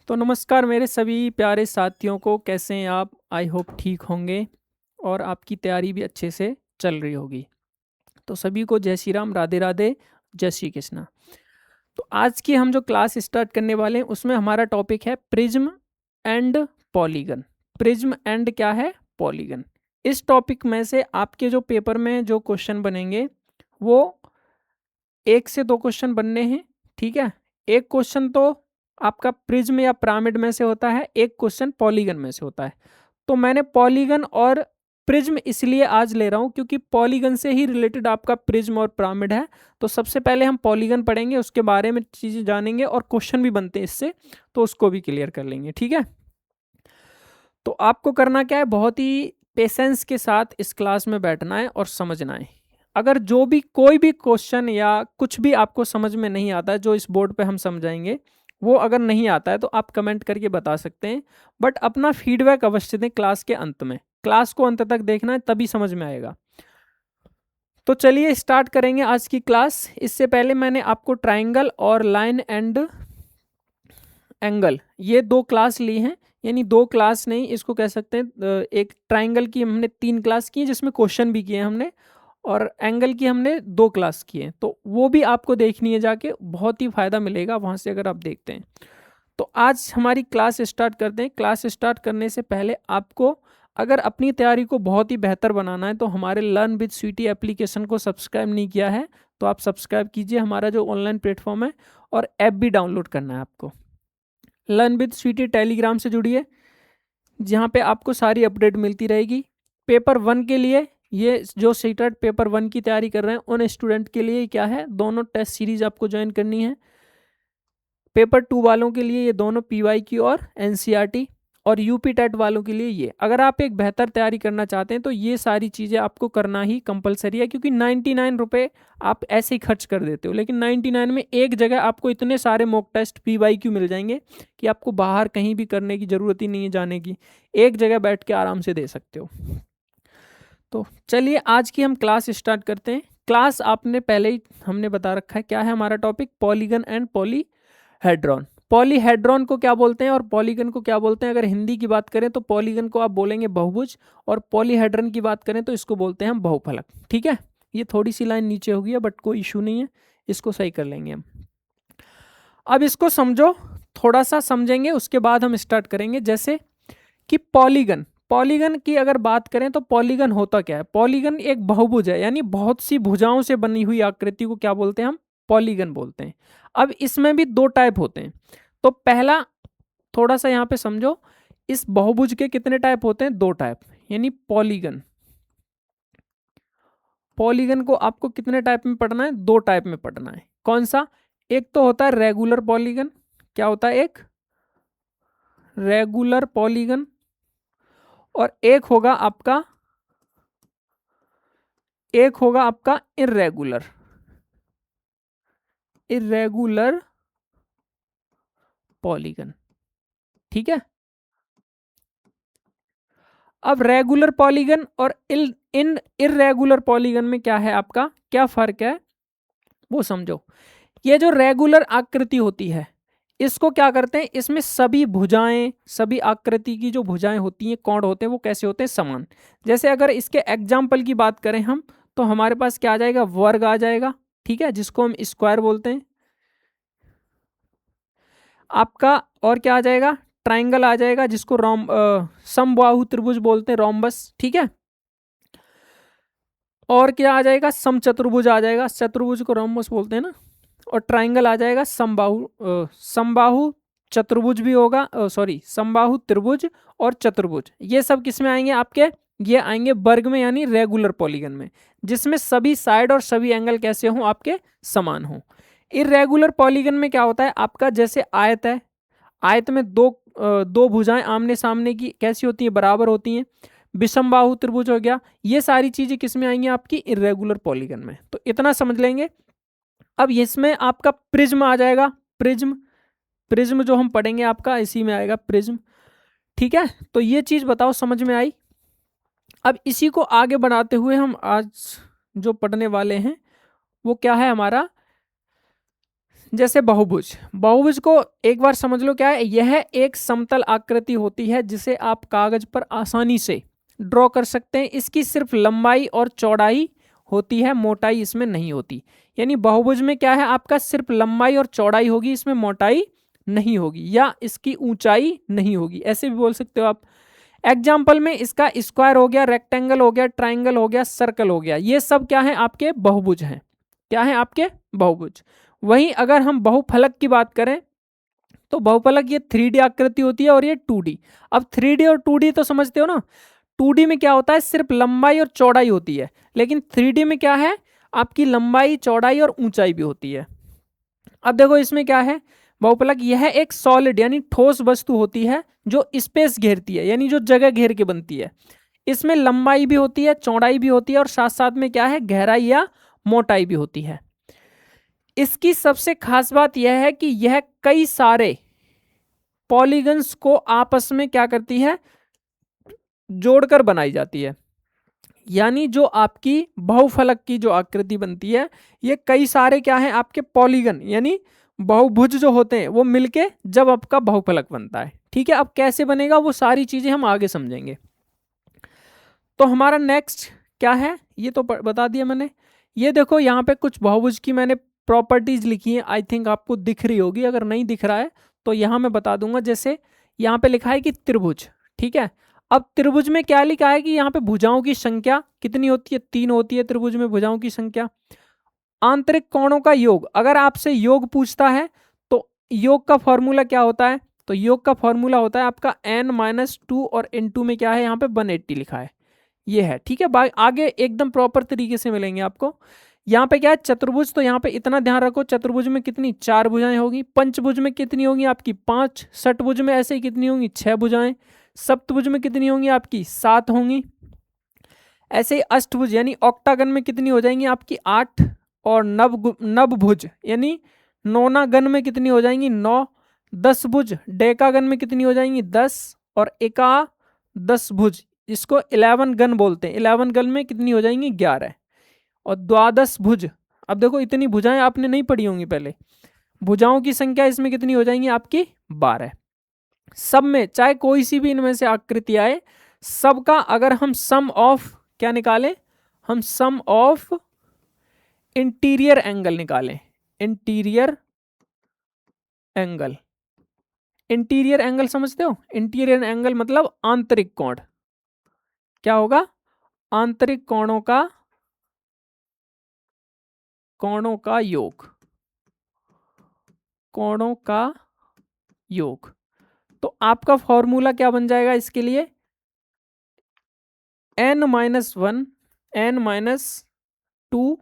तो नमस्कार मेरे सभी प्यारे साथियों को, कैसे हैं आप? आई होप ठीक होंगे और आपकी तैयारी भी अच्छे से चल रही होगी। तो सभी को जय श्री राम, राधे राधे, जय श्री कृष्णा। तो आज की हम जो क्लास स्टार्ट करने वाले हैं उसमें हमारा टॉपिक है prism and polygon. Prism and क्या है? पॉलीगन। इस टॉपिक में से आपके जो पेपर में जो क्वेश्चन बनेंगे वो 1 से 2 क्वेश्चन बनने हैं। ठीक है, एक क्वेश्चन तो आपका प्रिज्म या पिरामिड में से होता है, एक क्वेश्चन पॉलीगन में से होता है। तो मैंने पॉलीगन और प्रिज्म इसलिए आज ले रहा हूं क्योंकि पॉलीगन से ही रिलेटेड आपका प्रिज्म और पिरामिड है। तो सबसे पहले हम पॉलीगन पढ़ेंगे, उसके बारे में चीजें जानेंगे और क्वेश्चन भी बनते हैं इससे, तो उसको भी क्लियर कर लेंगे। ठीक है, तो आपको करना क्या है, बहुत ही पेशेंस के साथ इस क्लास में बैठना है और समझना है। अगर जो भी कोई भी क्वेश्चन या कुछ भी आपको समझ में नहीं आता है जो इस बोर्ड पे हम समझाएंगे, वो अगर नहीं आता है तो आप कमेंट करके बता सकते हैं, बट अपना फीडबैक अवश्य दें क्लास के अंत में। क्लास को अंत तक देखना है, तभी समझ में आएगा। तो चलिए स्टार्ट करेंगे आज की क्लास। इससे पहले मैंने आपको ट्राइंगल और लाइन एंड एंगल ये 2 क्लास ली हैं, यानी 2 क्लास नहीं, इसको कह सकते हैं एक ट्राइंगल की हमने 3 क्लास की है जिसमें क्वेश्चन भी किए हमने, और एंगल की हमने 2 क्लास की है। तो वो भी आपको देखनी है जाके, बहुत ही फ़ायदा मिलेगा वहाँ से अगर आप देखते हैं। तो आज हमारी क्लास स्टार्ट करते हैं। क्लास स्टार्ट करने से पहले आपको अगर अपनी तैयारी को बहुत ही बेहतर बनाना है तो हमारे लर्न विद स्वीटी एप्लीकेशन को सब्सक्राइब नहीं किया है तो आप सब्सक्राइब कीजिए, हमारा जो ऑनलाइन प्लेटफॉर्म है, और ऐप भी डाउनलोड करना है आपको। लर्न विद स्वीटी टेलीग्राम से जुड़िए, जहाँ पे आपको सारी अपडेट मिलती रहेगी। पेपर 1 के लिए, ये जो सीटेट पेपर 1 की तैयारी कर रहे हैं उन स्टूडेंट के लिए क्या है, दोनों टेस्ट सीरीज आपको ज्वाइन करनी है। पेपर 2 वालों के लिए ये दोनों PYQ और NCERT, और यूपी टेट वालों के लिए ये। अगर आप एक बेहतर तैयारी करना चाहते हैं तो ये सारी चीज़ें आपको करना ही कंपलसरी है, क्योंकि 99 रुपये आप ऐसे ही खर्च कर देते हो, लेकिन 99 में एक जगह आपको इतने सारे मॉक टेस्ट PYQ मिल जाएंगे कि आपको बाहर कहीं भी करने की ज़रूरत ही नहीं है जाने की, एक जगह बैठ के आराम से दे सकते हो। तो चलिए आज की हम क्लास स्टार्ट करते हैं। क्लास आपने पहले ही हमने बता रखा है क्या है हमारा topic, polygon and polyhedron. Polyhedron को क्या बोलते हैं और पॉलीगन को क्या बोलते हैं? अगर हिंदी की बात करें तो पॉलीगन को आप बोलेंगे बहुभुज, और पॉलीहेड्रन की बात करें तो इसको बोलते हैं हम बहुफलक। ठीक है, ये थोड़ी सी लाइन नीचे हो गई है बट कोई इशू नहीं है, इसको सही कर लेंगे हम। अब इसको समझो, थोड़ा सा समझेंगे उसके बाद हम स्टार्ट करेंगे। जैसे कि पॉलीगन, पॉलीगन की अगर बात करें तो पॉलीगन होता क्या है? पॉलीगन एक बहुभुज है, यानी बहुत सी भुजाओं से बनी हुई आकृति को क्या बोलते हैं हम? पॉलीगन बोलते हैं। अब इसमें भी 2 टाइप होते हैं। तो पहला, थोड़ा सा यहाँ पे समझो, इस बहुभुज के कितने टाइप होते हैं? 2 टाइप, यानी पॉलीगन। पॉलीगन को आपको कितने टाइप में पढ़ना है? 2 टाइप में पढ़ना है। कौन सा? एक तो होता है रेगुलर पॉलीगन। क्या होता है? एक रेगुलर पॉलीगन, और एक होगा आपका इर्रेगुलर, इर्रेगुलर पॉलीगन। ठीक है, अब रेगुलर पॉलीगन और इन इर्रेगुलर पॉलीगन में क्या है, आपका क्या फर्क है वो समझो। ये जो रेगुलर आकृति होती है, इसको क्या करते हैं, इसमें सभी भुजाएं, सभी आकृति की जो भुजाएं होती हैं, कोण होते हैं, वो कैसे होते हैं? समान। जैसे अगर इसके एग्जाम्पल की बात करें हम, तो हमारे पास क्या आ जाएगा? वर्ग आ जाएगा। ठीक है, जिसको हम स्क्वायर बोलते हैं आपका। और क्या आ जाएगा? ट्राइंगल आ जाएगा, जिसको समबाहु त्रिभुज बोलते हैं, रोम्बस। ठीक है, और क्या आ जाएगा? समचतुर्भुज आ जाएगा, चतुर्भुज को रोम्बस बोलते हैं ना। और ट्राइंगल आ जाएगा समबाहु चतुर्भुज भी होगा, सॉरी समबाहु त्रिभुज और चतुर्भुज। ये सब किस में आएंगे आपके? ये आएंगे वर्ग में, यानी रेगुलर पॉलीगन में, जिसमें सभी साइड और सभी एंगल कैसे हों? आपके समान हों। इरेगुलर पॉलीगन में क्या होता है आपका? जैसे आयत है, आयत में दो भुजाएं आमने सामने की कैसी होती हैं? बराबर होती हैं। विषमबाहु त्रिभुज हो गया। ये सारी चीजें किस में आएंगी? आपकी इरेगुलर पॉलीगन में। तो इतना समझ लेंगे। अब इसमें आपका प्रिज्म आ जाएगा। प्रिज्म, प्रिज्म जो हम पढ़ेंगे आपका इसी में आएगा प्रिज्म। ठीक है, तो ये चीज बताओ समझ में आई? अब इसी को आगे बढ़ाते हुए हम आज जो पढ़ने वाले हैं वो क्या है हमारा? जैसे बहुभुज, बहुभुज को एक बार समझ लो क्या है, यह एक समतल आकृति होती है जिसे आप कागज पर आसानी से ड्रॉ कर सकते हैं। इसकी सिर्फ लंबाई और चौड़ाई होती है, मोटाई इसमें नहीं होती। यानी बहुभुज में क्या है, आपका सिर्फ लंबाई और चौड़ाई होगी, इसमें मोटाई नहीं होगी या इसकी ऊंचाई नहीं होगी, ऐसे भी बोल सकते हो आप। एग्जाम्पल में इसका स्क्वायर हो गया, रेक्टेंगल हो गया, ट्राइंगल हो गया, सर्कल हो गया, ये सब क्या है, आपके बहुभुज हैं। क्या है, आपके बहुभुज। वहीं अगर हम बहुफलक की बात करें तो बहुफलक ये 3D आकृति होती है और ये 2D। अब 3D और 2D तो समझते हो ना, 2D में क्या होता है, सिर्फ लंबाई और चौड़ाई होती है, लेकिन 3D में क्या है, आपकी लंबाई, चौड़ाई और ऊंचाई भी होती है। अब देखो इसमें क्या है, बहुफलक यह एक सॉलिड यानी ठोस वस्तु होती है जो स्पेस घेरती है, यानी जो जगह घेर के बनती है। इसमें लंबाई भी होती है, चौड़ाई भी होती है और साथ साथ में क्या है, गहराई या मोटाई भी होती है। इसकी सबसे खास बात यह है कि यह कई सारे पॉलीगन्स को आपस में क्या करती है, जोड़कर बनाई जाती है। यानी जो आपकी बहुफलक की जो आकृति बनती है, ये कई सारे क्या है, आपके पॉलीगन यानी बहुभुज जो होते हैं वो मिलके जब आपका बहुफलक बनता है। ठीक है, अब कैसे बनेगा वो सारी चीजें हम आगे समझेंगे। तो हमारा नेक्स्ट क्या है, ये तो बता दिया मैंने। ये देखो यहाँ पे कुछ बहुभुज की मैंने प्रॉपर्टीज लिखी है, आई थिंक आपको दिख रही होगी, अगर नहीं दिख रहा है तो यहाँ मैं बता दूंगा। जैसे यहाँ पे लिखा है कि त्रिभुज, ठीक है। अब त्रिभुज में क्या लिखा है कि यहाँ पे भुजाओं की संख्या कितनी होती है, 3 होती है त्रिभुज में भुजाओं की संख्या। आंतरिक कोणों का योग, अगर आपसे योग पूछता है तो योग का फॉर्मूला क्या होता है, तो योग का फॉर्मूला होता है आपका n-2 और n2 में क्या है, यहाँ पे 180 लिखा है, ये है। ठीक है, आगे एकदम प्रॉपर तरीके से मिलेंगे आपको। यहाँ पे क्या है, चतुर्भुज, तो यहाँ पे इतना ध्यान रखो, चतुर्भुज में कितनी 4 भुजाएं होगी, पंचभुज में कितनी होगी आपकी 5, षटभुज में ऐसे ही कितनी होंगी 6 भुजाएं, सप्तभुज में कितनी होंगी आपकी 7 होंगी, ऐसे ही अष्टभुज यानी ऑक्टागन में कितनी हो जाएंगी आपकी 8, और नवभुज यानी नौना गण में कितनी हो जाएंगी 9, 10 भुज डेकागन में कितनी हो जाएंगी 10, और 11 भुज इसको 11 गण बोलते हैं, 11 गण में कितनी हो जाएंगी 11, और 12 भुज, अब देखो इतनी भुजाएं आपने नहीं पढ़ी होंगी पहले, भुजाओं की संख्या इसमें कितनी हो जाएंगी आपकी 12। सब में चाहे कोई सी भी इनमें से आकृति आए, सबका अगर हम सम ऑफ क्या निकालें, हम सम ऑफ इंटीरियर एंगल निकालें, इंटीरियर एंगल, इंटीरियर एंगल समझते हो, इंटीरियर एंगल मतलब आंतरिक कोण, क्या होगा, आंतरिक कोणों का योग, कोणों का योग। तो आपका फॉर्मूला क्या बन जाएगा इसके लिए, n-1 n-2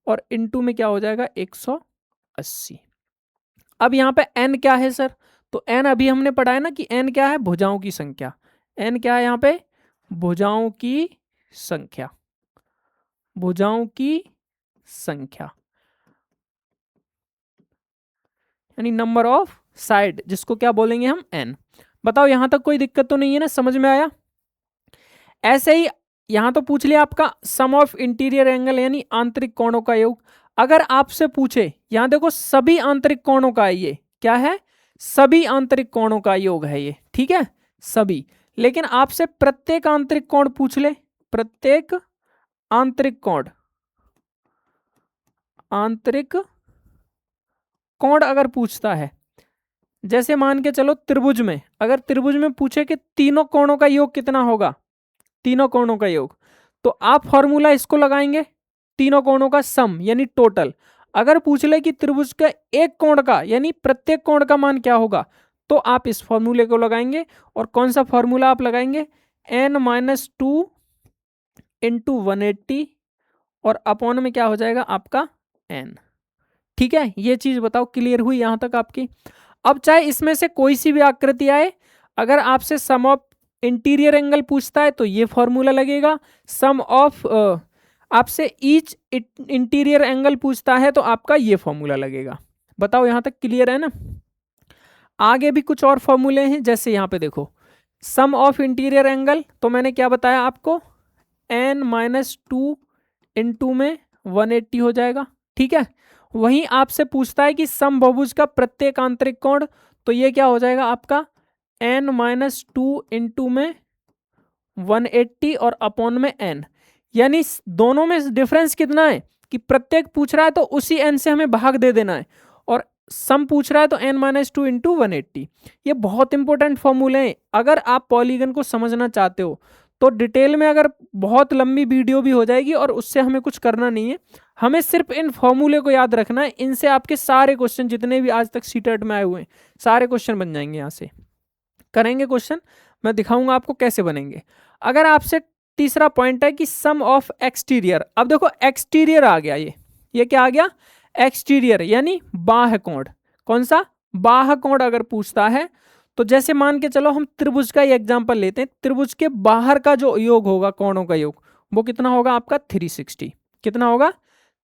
और इनटू में क्या हो जाएगा 180। अब यहाँ पे n क्या है सर, तो n अभी हमने पढ़ा है ना कि n क्या है, भुजाओं की संख्या, n क्या है यहाँ पे, भुजाओं की संख्या, भुजाओं की संख्या यानी नंबर ऑफ साइड, जिसको क्या बोलेंगे हम n। बताओ यहां तक कोई दिक्कत तो नहीं है ना, समझ में आया। ऐसे ही यहां तो पूछ लिया आपका सम ऑफ इंटीरियर एंगल यानी आंतरिक कोणों का योग। अगर आपसे पूछे, यहां देखो सभी आंतरिक कोणों का है, ये क्या है, सभी आंतरिक कोणों का योग है ये, ठीक है सभी, लेकिन आपसे प्रत्येक आंतरिक कोण पूछ ले, प्रत्येक आंतरिक कोण, आंतरिक कोण अगर पूछता है, जैसे मान के चलो त्रिभुज में, अगर त्रिभुज में पूछे कि तीनों कोणों का योग कितना होगा, तीनों कोणों का योग, तो आप फॉर्मूला इसको लगाएंगे, तीनों कोणों का सम यानी टोटल। अगर पूछ ले कि त्रिभुज का एक कोण का यानी प्रत्येक कोण का मान क्या होगा, तो आप इस फॉर्मूले को लगाएंगे, और कौन सा फॉर्मूला आप लगाएंगे, n-2 इंटू 180 और अपॉन में क्या हो जाएगा आपका n। ठीक है, ये चीज बताओ क्लियर हुई यहां तक आपकी। अब चाहे इसमें से कोई सी भी आकृति आए, अगर आपसे सम ऑफ इंटीरियर एंगल पूछता है तो ये फॉर्मूला लगेगा, सम ऑफ आपसे ईच इंटीरियर एंगल पूछता है तो आपका ये फॉर्मूला लगेगा। बताओ यहां तक क्लियर है ना। आगे भी कुछ और फॉर्मूले हैं, जैसे यहां पे देखो सम ऑफ इंटीरियर एंगल, तो मैंने क्या बताया आपको, n-2 इंटू में 180 हो जाएगा, ठीक है, वहीं आपसे पूछता है कि समबहुभुज का प्रत्येक आंतरिक कोण, तो ये क्या हो जाएगा आपका n-2 इंटू में 180 और अपॉन में n, यानी दोनों में डिफरेंस कितना है कि प्रत्येक पूछ रहा है तो उसी n से हमें भाग दे देना है, और सम पूछ रहा है तो n-2 इंटू 180। ये बहुत इंपॉर्टेंट फॉर्मूले हैं। अगर आप पॉलीगन को समझना चाहते हो तो डिटेल में, अगर बहुत लंबी वीडियो भी हो जाएगी और उससे हमें कुछ करना नहीं है, हमें सिर्फ इन फॉर्मूले को याद रखना है। इनसे आपके सारे क्वेश्चन जितने भी आज तक सीटेट में आए हुए हैं सारे क्वेश्चन बन जाएंगे। यहाँ से करेंगे क्वेश्चन, मैं दिखाऊंगा आपको कैसे बनेंगे। अगर आपसे तीसरा पॉइंट है कि सम ऑफ एक्सटीरियर, अब देखो एक्सटीरियर आ गया, ये क्या आ गया एक्सटीरियर, यानी बाह्य कोण। कौन सा बाह्य कोण अगर पूछता है तो जैसे मान के चलो हम त्रिभुज का ही एग्जांपल लेते हैं, त्रिभुज के बाहर का जो योग होगा कोणों का योग वो कितना होगा आपका 360, कितना होगा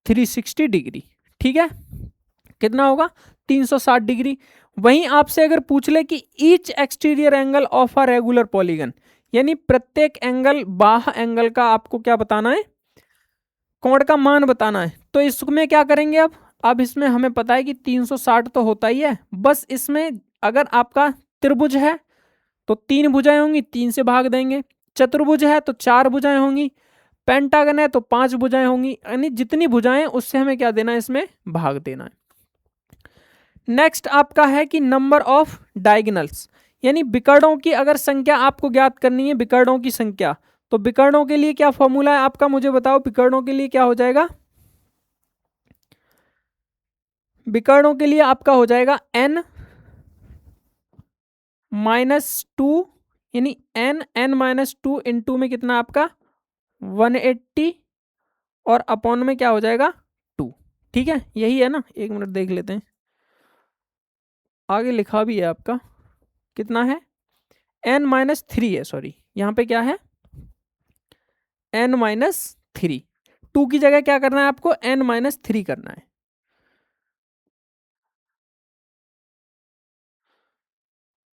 360 डिग्री, ठीक है, कितना होगा 360 डिग्री। वहीं आपसे अगर पूछ ले कि each exterior angle of a regular polygon, यानी प्रत्येक एंगल बाह्य एंगल का आपको क्या बताना है, कोण का मान बताना है, तो इसमें क्या करेंगे अब इसमें हमें पता है कि 360 तो होता ही है, बस इसमें अगर आपका त्रिभुज है तो 3 भुजाएं होंगी, 3 से भाग देंगे, चतुर्भुज है तो 4 भुजाएं होंगी, पेंटागन है तो 5 भुजाएं होंगी, यानी जितनी भुजाएं उससे हमें क्या देना है, इसमें भाग देना है। नेक्स्ट आपका है कि नंबर ऑफ डायगोनल्स, यानी विकर्णों की अगर संख्या आपको ज्ञात करनी है, विकर्णों की संख्या, तो विकर्णों के लिए क्या फॉर्मूला है आपका, मुझे बताओ विकर्णों के लिए क्या हो जाएगा। विकर्णों के लिए आपका हो जाएगा n-2, यानी n-2 इंटू में कितना आपका 180 और अपॉन में क्या हो जाएगा 2, ठीक है, यही है ना, एक मिनट देख लेते हैं, आगे लिखा भी है आपका कितना है n-3 है, सॉरी यहाँ पे क्या है n-3, 2 की जगह क्या करना है आपको n-3 करना है,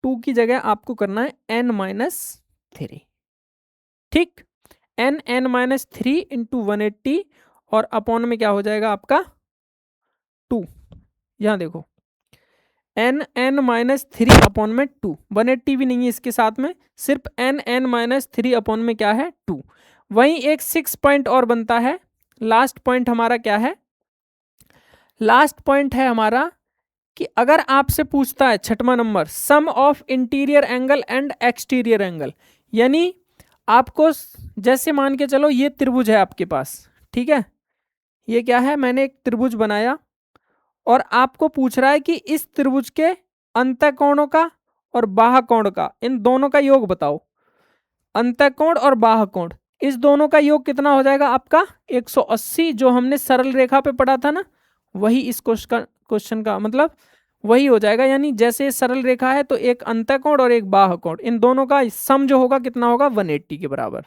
टू की जगह आपको करना है n-3, ठीक, n-3 इंटू 180 और अपॉन में क्या हो जाएगा आपका 2, यहां देखो n-3 अपॉन में 2, 180 भी नहीं है इसके साथ में, सिर्फ n-3 अपॉन में क्या है 2। वहीं एक 6 पॉइंट और बनता है, लास्ट पॉइंट हमारा क्या है, लास्ट पॉइंट है हमारा कि अगर आपसे पूछता है 6वां number sum of interior angle and exterior angle, यानी आपको जैसे मान के चलो ये त्रिभुज है आपके पास, ठीक है, ये क्या है, मैंने एक त्रिभुज बनाया और आपको पूछ रहा है कि इस त्रिभुज के अंतःकोणों का और बाह्य कोण का, इन दोनों का योग बताओ, अंतःकोण और बाह्य कोण, इस दोनों का योग कितना हो जाएगा आपका 180, जो हमने सरल रेखा पे पढ़ा था ना, वही इस क्वेश्चन का मतलब वही हो जाएगा, यानी जैसे सरल रेखा है तो एक अंतःकोण और एक बाह्य कोण, इन दोनों का सम जो होगा कितना होगा 180 के बराबर।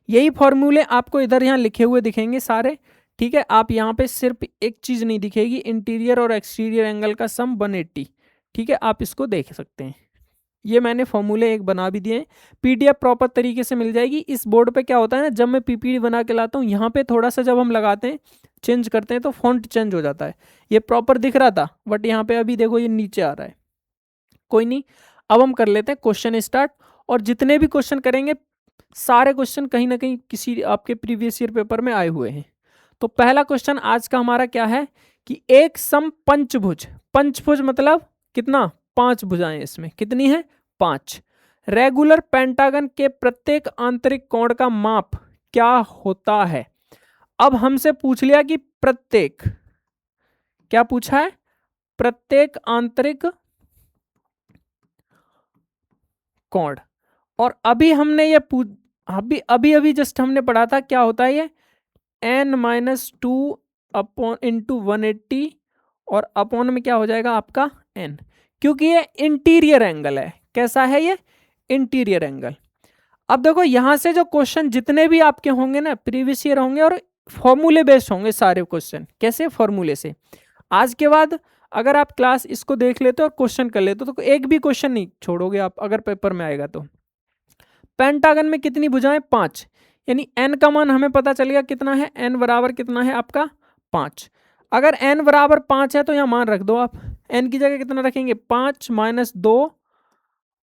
यही फॉर्मूले आपको इधर यहाँ लिखे हुए दिखेंगे सारे, ठीक है, आप यहाँ पे सिर्फ एक चीज नहीं दिखेगी, इंटीरियर और एक्सटीरियर एंगल का सम 180, ठीक है, आप इसको देख सकते हैं। ये मैंने फॉर्मूले एक बना भी दिए हैं, पीडीएफ प्रॉपर तरीके से मिल जाएगी। इस बोर्ड पे क्या होता है ना, जब मैं पीपीटी बना के लाता हूँ यहाँ पे थोड़ा सा जब हम लगाते हैं चेंज करते हैं तो फॉन्ट चेंज हो जाता है, ये प्रॉपर दिख रहा था बट यहाँ पे अभी देखो ये नीचे आ रहा है, कोई नहीं, अब हम कर लेते हैं क्वेश्चन स्टार्ट। और जितने भी क्वेश्चन करेंगे सारे क्वेश्चन कहीं ना कहीं किसी आपके प्रीवियस ईयर पेपर में आए हुए हैं। तो पहला क्वेश्चन आज का हमारा क्या है कि एक सम पंचभुज, पंचभुज मतलब कितना 5 भुजाएं, इसमें कितनी है 5, रेगुलर पेंटागन के प्रत्येक आंतरिक कोण का माप क्या होता है। अब हमसे पूछ लिया कि प्रत्येक, क्या पूछा है, प्रत्येक आंतरिक कोण, और अभी हमने ये अभी अभी जस्ट हमने पढ़ा था क्या होता है ये n-2 अपॉन इंटू 180 और अपॉन में क्या हो जाएगा आपका n, क्योंकि ये इंटीरियर एंगल है, कैसा है ये इंटीरियर एंगल। अब देखो यहां से जो क्वेश्चन जितने भी आपके होंगे ना प्रीवियस ईयर होंगे और फॉर्मूले बेस्ड होंगे सारे क्वेश्चन, कैसे फॉर्मूले से। आज के बाद अगर आप क्लास इसको देख लेते हो और क्वेश्चन कर लेते हो तो एक भी क्वेश्चन नहीं छोड़ोगे आप, अगर पेपर में आएगा तो। पेंटागन में कितनी भुजाएं 5, यानी n का मान हमें पता चल गया कितना है, n बराबर कितना है आपका 5। अगर n बराबर 5 है तो यहाँ मान रख दो आप, n की जगह कितना रखेंगे 5 माइनस 2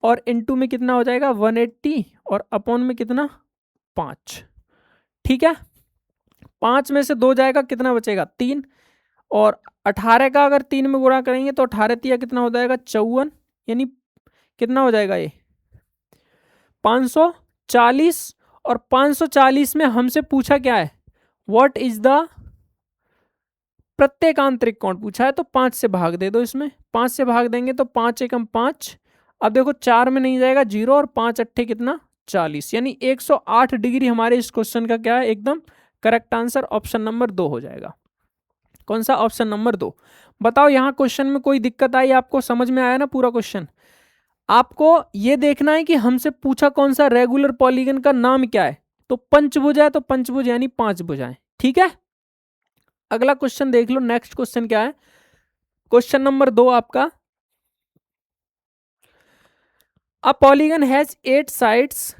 और इनटू में कितना हो जाएगा 180 और अपॉन में कितना 5। ठीक है, 5 में से 2 जाएगा कितना बचेगा 3, और 18 का अगर 3 में गुणा करेंगे तो 18 तिया कितना हो जाएगा 54, यानी कितना हो जाएगा ये 540। और 540 में हमसे पूछा क्या है, व्हाट इज द प्रत्येक आंतरिक कोण पूछा है, तो 5 से भाग दे दो, इसमें 5 से भाग देंगे तो 5 एकम 5। अब देखो 4 में नहीं जाएगा 0 और 5 अट्ठे कितना 40, यानी 108 डिग्री हमारे इस क्वेश्चन का क्या है, एकदम करेक्ट आंसर ऑप्शन नंबर 2 हो जाएगा। कौन सा, ऑप्शन नंबर 2। बताओ यहाँ क्वेश्चन में कोई दिक्कत आई आपको, समझ में आया ना पूरा क्वेश्चन। आपको ये देखना है कि हमसे पूछा कौन सा रेगुलर पॉलीगन का नाम क्या है, तो पंचभुज है तो पंचभुज यानी 5 भुजाएं। ठीक है, अगला क्वेश्चन देख लो, नेक्स्ट क्वेश्चन क्या है, क्वेश्चन नंबर 2 आपका, a polygon has 8 sides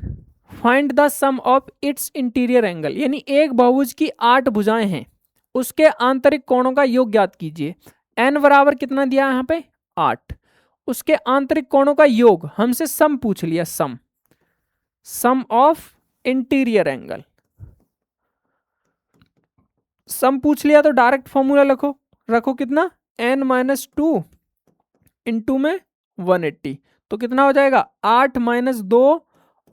find the sum of its interior angle, यानी एक बहुभुज की 8 भुजाएं हैं, उसके आंतरिक कोणों का योग ज्ञात कीजिए। n बराबर कितना दिया यहाँ पे 8, उसके आंतरिक कोणों का योग, हमसे सम पूछ लिया, सम ऑफ इंटीरियर एंगल, सम पूछ लिया तो डायरेक्ट फॉर्मूला रखो कितना n माइनस 2 इंटू में 180, तो कितना हो जाएगा 8 माइनस 2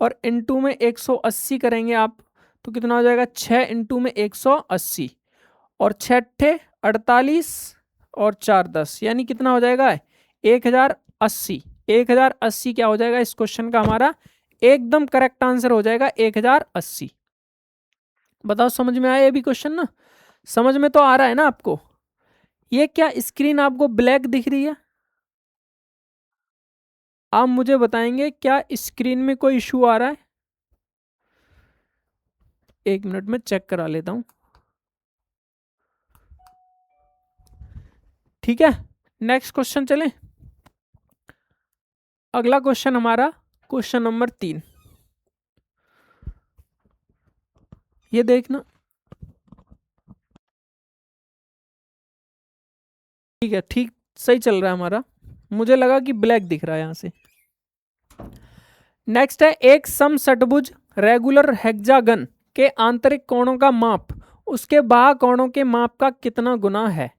और इंटू में 180 करेंगे आप, तो कितना हो जाएगा 6 इंटू में 180 और 6 अट्ठे 48 और 4 10, यानी कितना हो जाएगा 1080। 1080 क्या हो जाएगा इस क्वेश्चन का हमारा एकदम करेक्ट आंसर हो जाएगा 1080। बताओ समझ में आया ये भी क्वेश्चन ना, समझ में तो आ रहा है ना आपको। ये क्या स्क्रीन आपको ब्लैक दिख रही है, आप मुझे बताएंगे क्या स्क्रीन में कोई इशू आ रहा है, 1 मिनट में चेक करा लेता हूं। ठीक है, नेक्स्ट क्वेश्चन चलें। अगला क्वेश्चन हमारा क्वेश्चन नंबर 3, ये देखना, ठीक है, ठीक सही चल रहा है हमारा, मुझे लगा कि ब्लैक दिख रहा है यहां से। नेक्स्ट है, एक समषटभुज रेगुलर हेक्सागन के आंतरिक कोणों का माप उसके बाह्य कोणों के माप का कितना गुना है।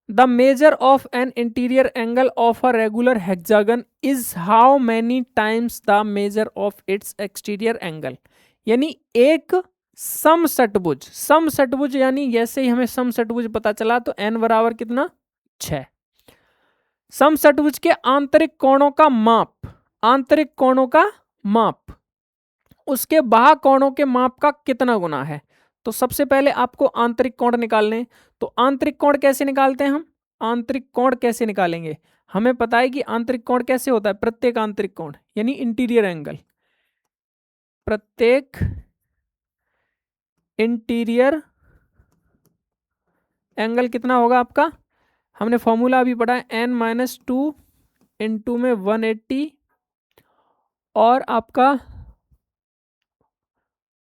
The measure of an interior angle of a regular hexagon is how many times the measure of its exterior angle, यानी एक समषटभुज यानी जैसे ही हमें समषटभुज पता चला तो n बराबर कितना 6, समषटभुज के आंतरिक कोणों का माप, आंतरिक कोणों का माप उसके बाह्य कोणों के माप का कितना गुना है। तो सबसे पहले आपको आंतरिक कोण निकालने, तो आंतरिक कोण कैसे निकालते हैं हम, आंतरिक कोण कैसे निकालेंगे, हमें पता है कि आंतरिक कोण कैसे होता है, प्रत्येक आंतरिक कोण यानी इंटीरियर एंगल, प्रत्येक इंटीरियर एंगल कितना होगा आपका, हमने फॉर्मूला अभी पढ़ा है n माइनस 2 इंटू में 180 और आपका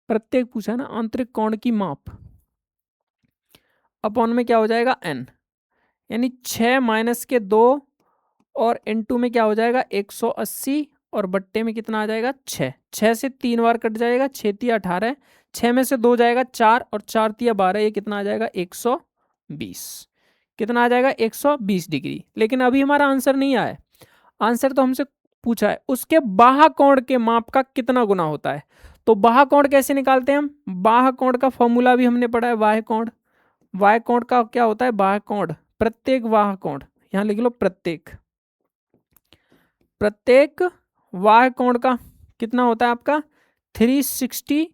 प्रत्येक पूछा ना आंतरिक कोण की माप अपॉन में क्या हो जाएगा n, यानी 6 माइनस के 2 और इंटू में क्या हो जाएगा 180 और बट्टे में कितना आ जाएगा 6, 6 से 3 बार कट जाएगा, 6 तिया 18, 6 में से 2 जाएगा 4 और 4 तिया 12, ये कितना आ जाएगा 120, कितना आ जाएगा 120 डिग्री। लेकिन अभी हमारा आंसर नहीं आया, आंसर तो हमसे पूछा है उसके बाह्य कोण के माप का कितना गुना होता है। तो बाह्य कोण कैसे निकालते हैं हम, बाह्य कोण का फॉर्मूला भी हमने पढ़ा है, बाह्य कोण, बाह्य कोण का क्या होता है, बाह्य कोण प्रत्येक बाह्य कोण, यहां लिख लो प्रत्येक बाह्य कोण का कितना होता है आपका 360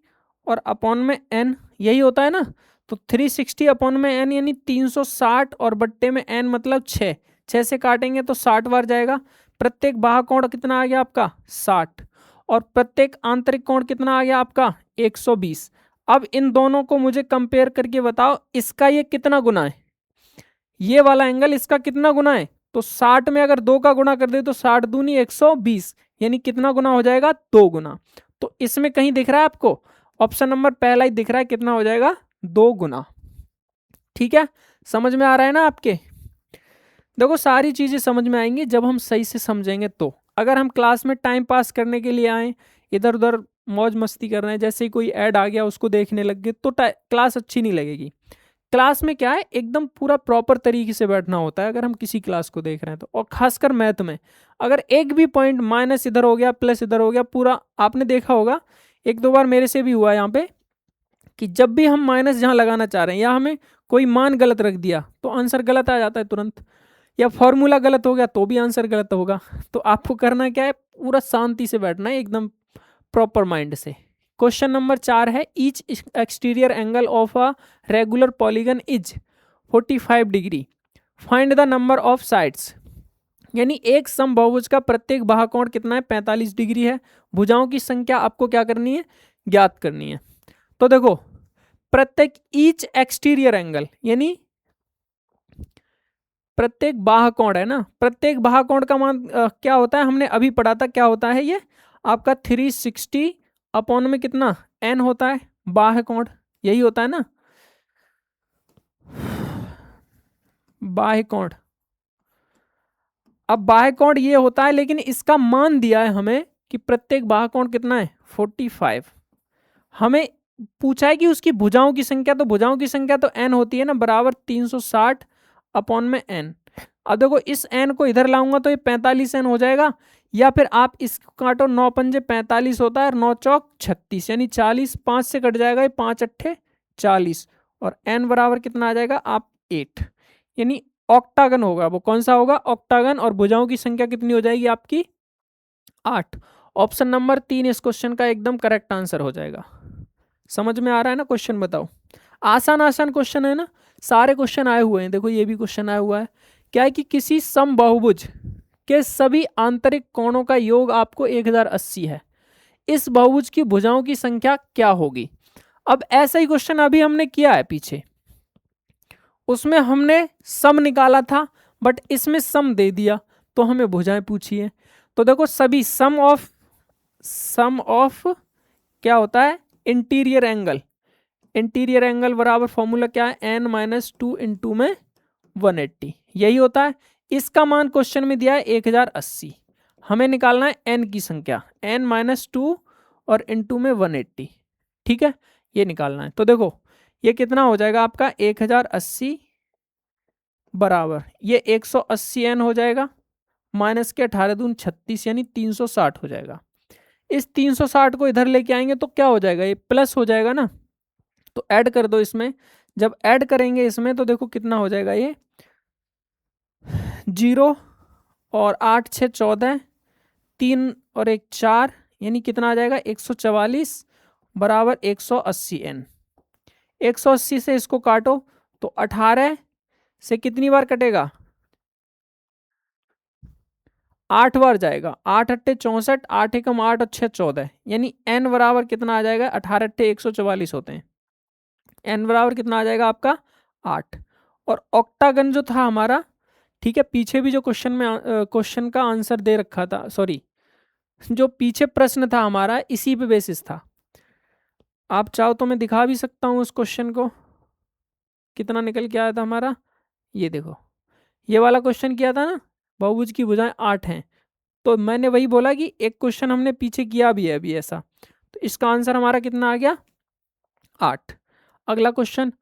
और अपॉन में n, यही होता है ना, तो 360 अपॉन में n यानी 360 और बट्टे में n मतलब 6, 6 से काटेंगे तो 60 बार जाएगा। प्रत्येक बाह्य कोण कितना आ गया आपका 60 और प्रत्येक आंतरिक कोण कितना आ गया आपका 120। अब इन दोनों को मुझे कंपेयर करके बताओ इसका ये कितना गुना है, ये वाला एंगल इसका कितना गुना है, तो 60 में अगर 2 का गुना कर दे तो 60 दूनी 120, यानी कितना गुना हो जाएगा 2 गुना। तो इसमें कहीं दिख रहा है आपको, ऑप्शन नंबर पहला ही दिख रहा है, कितना हो जाएगा 2 गुना। ठीक है, समझ में आ रहा है ना आपके? देखो सारी चीजें समझ में आएंगी जब हम सही से समझेंगे। तो अगर हम क्लास में टाइम पास करने के लिए आए, इधर उधर मौज मस्ती कर रहे हैं, जैसे ही कोई ऐड आ गया उसको देखने लग गए, तो क्लास अच्छी नहीं लगेगी। क्लास में क्या है, एकदम पूरा प्रॉपर तरीके से बैठना होता है अगर हम किसी क्लास को देख रहे हैं तो। और खासकर मैथ में अगर एक भी पॉइंट माइनस इधर हो गया प्लस इधर हो गया, पूरा आपने देखा होगा, एक दो बार मेरे से भी हुआ यहाँ पे, कि जब भी हम माइनस जहाँ लगाना चाह रहे हैं या हमें कोई मान गलत रख दिया तो आंसर गलत आ जाता है तुरंत, या फॉर्मूला गलत हो गया तो भी आंसर गलत होगा। तो आपको करना क्या है, पूरा शांति से बैठना है, एकदम प्रॉपर माइंड से। क्वेश्चन नंबर 4 है, each exterior angle of a regular polygon is 45 degree, find the number of sides. यानी एक समबाहुभुज का प्रत्येक बाह्य कोण कितना है, 45 डिग्री है। भुजाओं की संख्या आपको क्या करनी है, ज्ञात करनी है। तो देखो प्रत्येक ईच एक्सटीरियर एंगल यानी प्रत्येक बाह्य कोण है ना, प्रत्येक बाह्य कोण का मान क्या होता है, हमने अभी पढ़ा था, क्या होता है ये आपका 360 अपॉन में कितना n होता है, बाह्य कोण यही होता है ना, बाह्य कोण। अब बाह्य कोण ये होता है, लेकिन इसका मान दिया है हमें कि प्रत्येक बाह्य कोण कितना है 45। हमें पूछा है कि उसकी भुजाओं की संख्या, तो भुजाओं की संख्या तो n होती है ना, बराबर 360 अपॉन में n। अब देखो इस n को इधर लाऊंगा तो ये 45n हो जाएगा, या फिर आप इसको काटो, 9 पंजे 45 होता है और 9 चौक 36, यानी 40, 5 से कट जाएगा ये, 5 अट्ठे 40, और n बराबर कितना आ जाएगा आप 8, यानी ऑक्टागन होगा। वो कौन सा होगा, ऑक्टागन। और भुजाओं की संख्या कितनी हो जाएगी आपकी 8। ऑप्शन नंबर 3 इस क्वेश्चन का एकदम करेक्ट आंसर हो जाएगा। समझ में आ रहा है ना क्वेश्चन, बताओ। आसान आसान क्वेश्चन है ना, सारे क्वेश्चन आए हुए हैं। देखो ये भी क्वेश्चन आया हुआ है, क्या है कि किसी समबाहुभुज के सभी आंतरिक कोणों का योग आपको 1080 है, इस बहुभुज की भुजाओं की संख्या क्या होगी। अब ऐसा ही क्वेश्चन अभी हमने किया है पीछे, उसमें हमने सम निकाला था, बट इसमें सम दे दिया तो हमें भुजाएं पूछी है। तो देखो सभी सम ऑफ क्या होता है, इंटीरियर एंगल। इंटीरियर एंगल बराबर फॉर्मूला क्या है, n माइनस 2 इंटू में 180, यही होता है। इसका मान क्वेश्चन में दिया है 1080, हमें निकालना है n की संख्या, n माइनस 2 और इंटू में 180, ठीक है, ये निकालना है। तो देखो ये कितना हो जाएगा आपका 1080 बराबर ये 180n हो जाएगा, माइनस के 18 दून 36, यानी 360 हो जाएगा। इस 360 को इधर लेके आएंगे तो क्या हो जाएगा, ये प्लस हो जाएगा ना, तो ऐड कर दो इसमें। जब ऐड करेंगे इसमें तो देखो कितना हो जाएगा, ये 0 और 8 6 14, 3 और 1 4, यानी कितना आ जाएगा 144 बराबर 180n। 180 से इसको काटो तो 18 से कितनी बार कटेगा, 8 बार जाएगा, 8 अट्ठे 64, 8 एकम 8 और 6 14, यानी n बराबर कितना आ जाएगा, 18 अट्ठे 144 होते हैं, n बराबर कितना आ जाएगा आपका 8। और ऑक्टागन जो था हमारा, ठीक है, पीछे भी जो क्वेश्चन में क्वेश्चन का आंसर दे रखा था, सॉरी जो पीछे प्रश्न था हमारा इसी पे बेसिस था। आप चाहो तो मैं दिखा भी सकता हूँ उस क्वेश्चन को, कितना निकल के आया था हमारा। ये देखो ये वाला क्वेश्चन किया था ना, बहुभुज की भुजाएं 8 हैं, तो मैंने वही बोला कि एक क्वेश्चन हमने पीछे किया भी है अभी ऐसा, तो इसका आंसर हमारा कितना आ गया 8। अगला क्वेश्चन,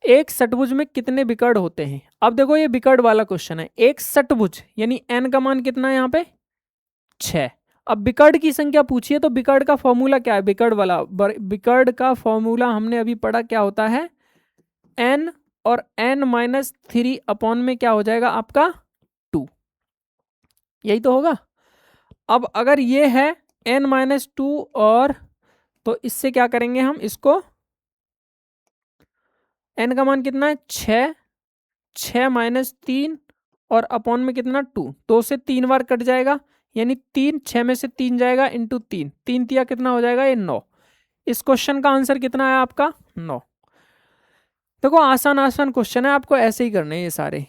एक षटभुज में कितने विकर्ण होते हैं। अब देखो ये विकर्ण वाला क्वेश्चन है, एक षटभुज यानी n का मान कितना है यहाँ पे 6। अब विकर्ण की संख्या पूछी है तो विकर्ण का फॉर्मूला क्या है, विकर्ण वाला विकर्ण का फॉर्मूला हमने अभी पढ़ा, क्या होता है n और n माइनस 3 अपॉन में क्या हो जाएगा आपका 2, यही तो होगा। अब अगर ये है n माइनस 2 और, तो इससे क्या करेंगे हम, इसको n का मान कितना है 6, 6 माइनस 3 और अपॉन में कितना 2, 2 से 3 बार कट जाएगा, यानी 3, 6 में से 3 जाएगा इंटू 3, 3 तिया कितना हो जाएगा ये 9। इस क्वेश्चन का आंसर कितना है आपका 9। देखो आसान आसान क्वेश्चन है, आपको ऐसे ही करने हैं ये सारे।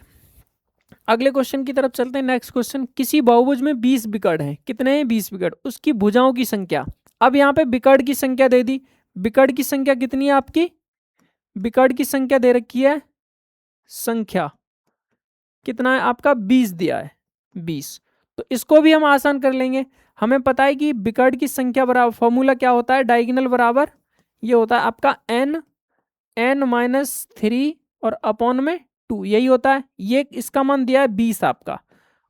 अगले क्वेश्चन की तरफ चलते हैं। नेक्स्ट क्वेश्चन, किसी बहुभुज में 20 विकर्ण हैं, कितने हैं 20 विकर्ण, उसकी भुजाओं की संख्या। अब यहाँ पे विकर्ण की संख्या दे दी, विकर्ण की संख्या कितनी है आपकी, विकर्ण की संख्या दे रखी है संख्या कितना है आपका 20 दिया है 20। तो इसको भी हम आसान कर लेंगे। हमें पता है कि विकर्ण की संख्या बराबर फॉर्मूला क्या होता है, डायगोनल बराबर ये होता है आपका n-3 और अपॉन में 2, यही होता है। ये इसका मान दिया है 20 आपका,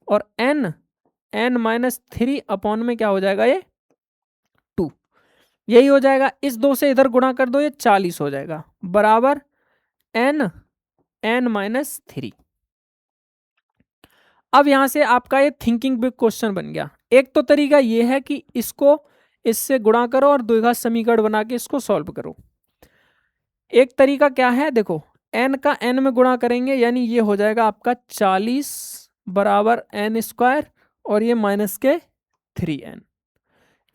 और n-3 अपॉन में क्या हो जाएगा ये 2, यही हो जाएगा। इस 2 से इधर गुणा कर दो, ये 40 हो जाएगा, बराबर n-3। अब यहां से आपका ये थिंकिंग बिग क्वेश्चन बन गया। एक तो तरीका ये है कि इसको इससे गुणा करो और द्विघात समीकरण बना के इसको सॉल्व करो। एक तरीका क्या है, देखो n का n में गुणा करेंगे, यानी ये हो जाएगा आपका 40 बराबर n², और ये माइनस के 3n।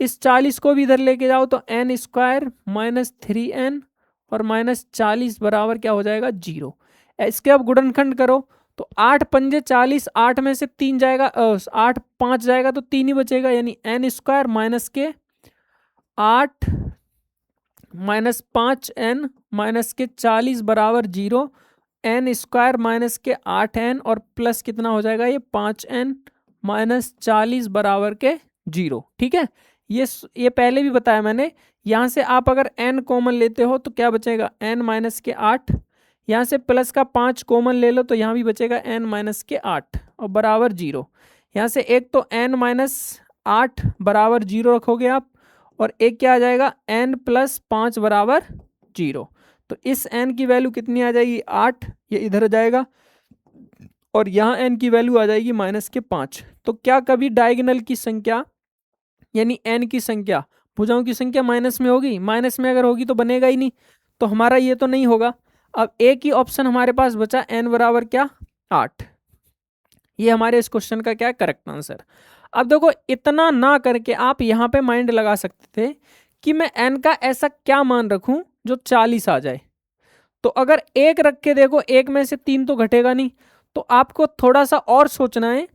इस 40 को भी इधर लेके जाओ तो n² माइनस 3n और माइनस 40 बराबर क्या हो जाएगा 0। इसके अब गुणनखंड करो तो 8 पंजे 40, 8 में से 3 जाएगा, 8 5 जाएगा तो 3 ही बचेगा, यानी n² माइनस के 8 माइनस 5n माइनस के 40 बराबर 0, n² माइनस के 8n और प्लस कितना हो जाएगा ये 5n माइनस 40 बराबर के 0। ठीक है, ये पहले भी बताया मैंने। यहाँ से आप अगर n कॉमन लेते हो तो क्या बचेगा n माइनस के 8, यहाँ से प्लस का 5 कॉमन ले लो तो यहाँ भी बचेगा n माइनस के 8 और बराबर 0। यहाँ से एक तो n माइनस 8 बराबर 0 रखोगे आप, और एक क्या आ जाएगा n प्लस 5 बराबर 0। तो इस n की वैल्यू कितनी आ जाएगी 8, ये इधर जाएगा, और यहाँ n की वैल्यू आ जाएगी माइनस के 5। तो क्या कभी डायगोनल की संख्या यानी n की संख्या भुजाओं की संख्या माइनस में होगी? माइनस में अगर होगी तो बनेगा ही नहीं, तो हमारा ये तो नहीं होगा। अब एक ही ऑप्शन हमारे पास बचा n बराबर क्या 8, ये हमारे इस क्वेश्चन का क्या है करेक्ट आंसर। अब देखो इतना ना करके आप यहाँ पे माइंड लगा सकते थे कि मैं n का ऐसा क्या मान रखूं जो 40 आ जाए। तो अगर एक रख के देखो, एक में से 3 तो घटेगा नहीं, तो आपको थोड़ा सा और सोचना है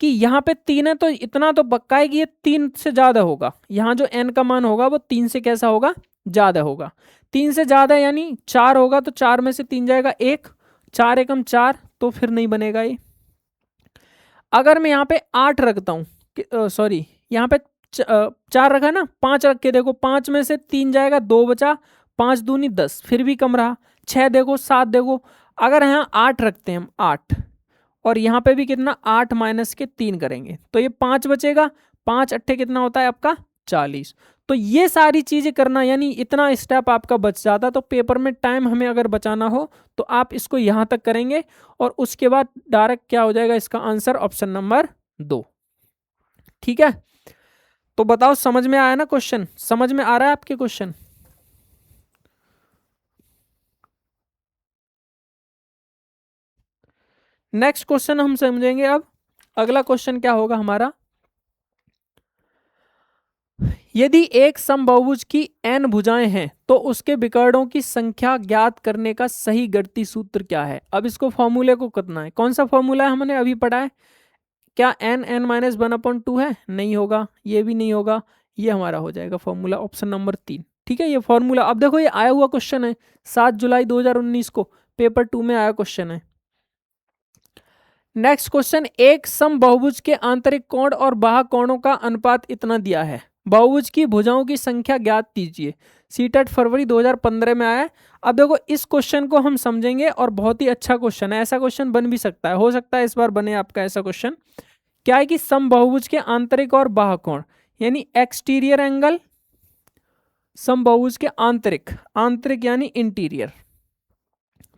कि यहाँ पे 3 है तो इतना तो पक्का है कि ये 3 से ज्यादा होगा। यहाँ जो n का मान होगा वो 3 से कैसा होगा ज्यादा होगा। 3 से ज्यादा यानी 4 होगा, तो 4 में से 3 जाएगा 1, 4 एकम 4, तो फिर नहीं बनेगा ये। अगर मैं यहाँ पे 8 रखता हूँ, सॉरी यहाँ पे 4 रखा ना, 5 रख के देखो, 5 में से 3 जाएगा, 2 बचा, 5 दूनी 10, फिर भी कम रहा। 6 देखो, 7 देखो। अगर यहाँ 8 रखते हैं हम 8, और यहाँ पे भी कितना 8 माइनस के 3 करेंगे तो ये 5 बचेगा, 5 अट्ठे कितना होता है आपका 40। तो ये सारी चीजें करना, यानी इतना स्टेप आपका बच जाता। तो पेपर में टाइम हमें अगर बचाना हो तो आप इसको यहाँ तक करेंगे, और उसके बाद डायरेक्ट क्या हो जाएगा इसका आंसर ऑप्शन नंबर 2। ठीक है, तो बताओ समझ में आया ना क्वेश्चन? समझ में आ रहा है आपके क्वेश्चन? नेक्स्ट क्वेश्चन हम समझेंगे। अब अगला क्वेश्चन क्या होगा हमारा, यदि एक समबाहुभुज की n भुजाएं हैं तो उसके विकर्णों की संख्या ज्ञात करने का सही गणितीय सूत्र क्या है? अब इसको फॉर्मूले को करना है। कौन सा फॉर्मूला है हमने अभी पढ़ा है? क्या n(n-1/2) है? नहीं होगा, ये भी नहीं होगा, ये हमारा हो जाएगा फॉर्मूला ऑप्शन नंबर 3। ठीक है, ये फॉर्मूला। अब देखो ये आया हुआ क्वेश्चन है 7 जुलाई 2019 को, पेपर 2 में आया क्वेश्चन है। नेक्स्ट क्वेश्चन, एक समबाहुभुज के आंतरिक कोण और बाह्य कोणों का अनुपात इतना दिया है, बहुभुज की भुजाओं की संख्या ज्ञात कीजिए। सीटेट फरवरी 2015 में आया है। अब देखो इस क्वेश्चन को हम समझेंगे, और बहुत ही अच्छा क्वेश्चन है। ऐसा क्वेश्चन बन भी सकता है, हो सकता है इस बार बने आपका ऐसा क्वेश्चन। क्या है कि समबाहुभुज के आंतरिक और बाह्य कोण, यानी एक्सटीरियर एंगल, समबाहुभुज के आंतरिक, आंतरिक यानी इंटीरियर,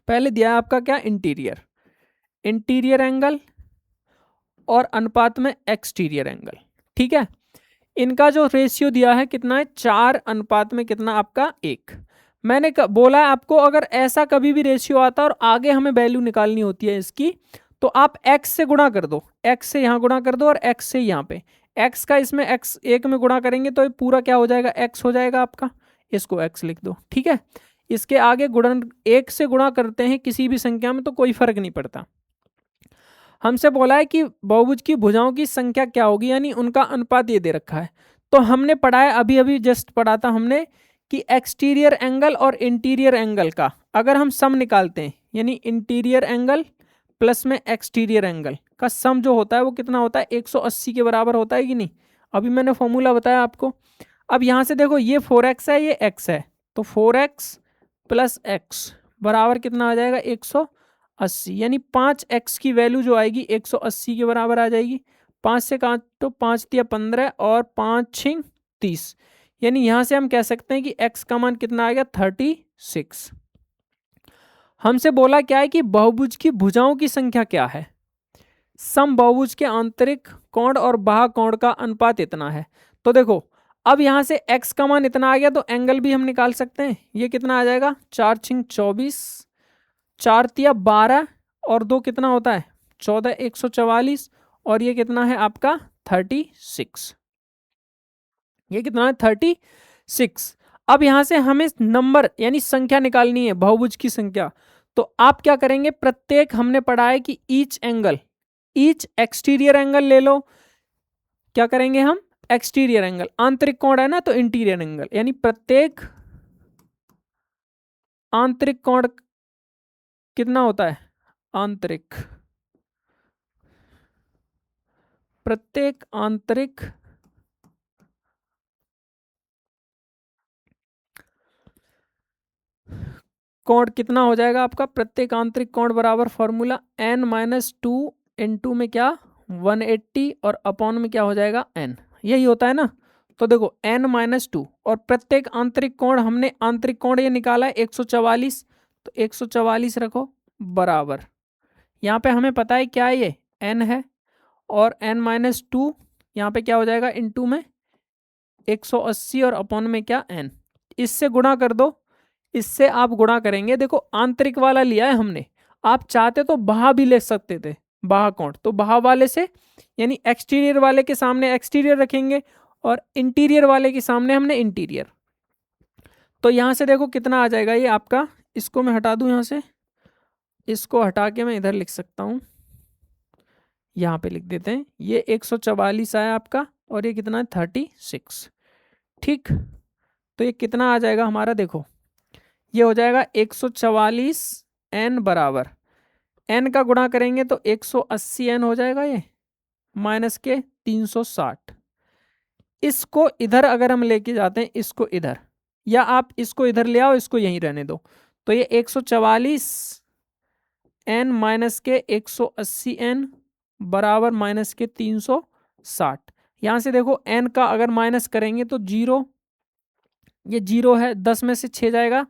पहले दिया है आपका क्या इंटीरियर, इंटीरियर एंगल और अनुपात में एक्सटीरियर एंगल। ठीक है, इनका जो रेशियो दिया है कितना है 4 अनुपात में कितना आपका 1। मैंने बोला है आपको, अगर ऐसा कभी भी रेशियो आता और आगे हमें वैल्यू निकालनी होती है इसकी, तो आप x से गुणा कर दो, x से यहाँ गुणा कर दो और x से यहाँ पे, x का इसमें x 1 में गुणा करेंगे तो ये पूरा क्या हो जाएगा x हो जाएगा आपका, इसको x लिख दो। ठीक है, इसके आगे गुणन 1 से गुणा करते हैं किसी भी संख्या में तो कोई फर्क नहीं पड़ता। हमसे बोला है कि बहुभुज की भुजाओं की संख्या क्या होगी, यानी उनका अनुपात ये दे रखा है। तो हमने पढ़ा है, अभी अभी जस्ट पढ़ा था हमने कि एक्सटीरियर एंगल और इंटीरियर एंगल का अगर हम सम निकालते हैं, यानी इंटीरियर एंगल प्लस में एक्सटीरियर एंगल का सम जो होता है वो कितना होता है, 180 के बराबर होता है कि नहीं। अभी मैंने फॉर्मूला बताया आपको। अब यहाँ से देखो ये 4x है, ये x है, तो 4x प्लस x बराबर कितना आ जाएगा, 180। यानी 5x की वैल्यू जो आएगी 180 के बराबर आ जाएगी। 5 से काटो, 5 दिया 15 और 5 छिंग 30। यानी यहाँ से हम कह सकते हैं कि x का मान कितना आ गया, 36। हमसे बोला क्या है कि बहुभुज की भुजाओं की संख्या क्या है। सम बहुभुज के आंतरिक कोण और बाह्य कोण का अनुपात इतना है। तो देखो अब यहां से x का मान इतना आ गया तो एंगल भी हम निकाल सकते हैं। ये कितना आ जाएगा, 4 छिंग 24, 4 तिया 12 और 2 कितना होता है, 14, 144 और ये कितना है आपका 36। ये कितना है 36। अब यहां से हमें नंबर यानी संख्या निकालनी है, बहुभुज की संख्या। तो आप क्या करेंगे, प्रत्येक हमने पढ़ा है कि each angle, each exterior angle ले लो। क्या करेंगे हम, एक्सटीरियर एंगल, आंतरिक कोण है ना तो इंटीरियर एंगल, यानी प्रत्येक आंतरिक कोण कितना होता है, आंतरिक, प्रत्येक आंतरिक कोण कितना हो जाएगा आपका, प्रत्येक आंतरिक कोण बराबर फॉर्मूला n-2 इंटू में क्या 180 और अपॉन में क्या हो जाएगा n, यही होता है ना। तो देखो n-2 और प्रत्येक आंतरिक कोण, हमने आंतरिक कोण ये निकाला है 144, तो 144 रखो बराबर, यहाँ पे हमें पता है क्या है, ये n है और n-2 यहाँ पे क्या हो जाएगा इंटू में 180 और अपॉन में क्या n, इससे गुणा कर दो। इससे आप गुणा करेंगे, देखो आंतरिक वाला लिया है हमने, आप चाहते तो बाह्य भी ले सकते थे, बाह्य कोण, तो बाह्य वाले से यानी एक्सटीरियर वाले के सामने एक्सटीरियर रखेंगे और इंटीरियर वाले के सामने हमने इंटीरियर। तो यहां से देखो कितना आ जाएगा ये आपका, इसको मैं हटा दूं यहां से, इसको हटा के मैं इधर लिख सकता हूं, यहाँ पे लिख देते हैं, ये 144 आया आपका और ये कितना है 36। ठीक, तो ये कितना आ जाएगा हमारा, देखो ये हो जाएगा 144 n बराबर, n का गुणा करेंगे तो 180 n हो जाएगा, ये माइनस के 360। इसको इधर अगर हम लेके जाते हैं, इसको इधर, या आप इसको इधर ले आओ, इसको यहीं रहने दो, तो ये 144 n माइनस के 180 n बराबर माइनस के 360। यहां से देखो n का अगर माइनस करेंगे तो 0, ये 0 है, 10 में से 6 जाएगा,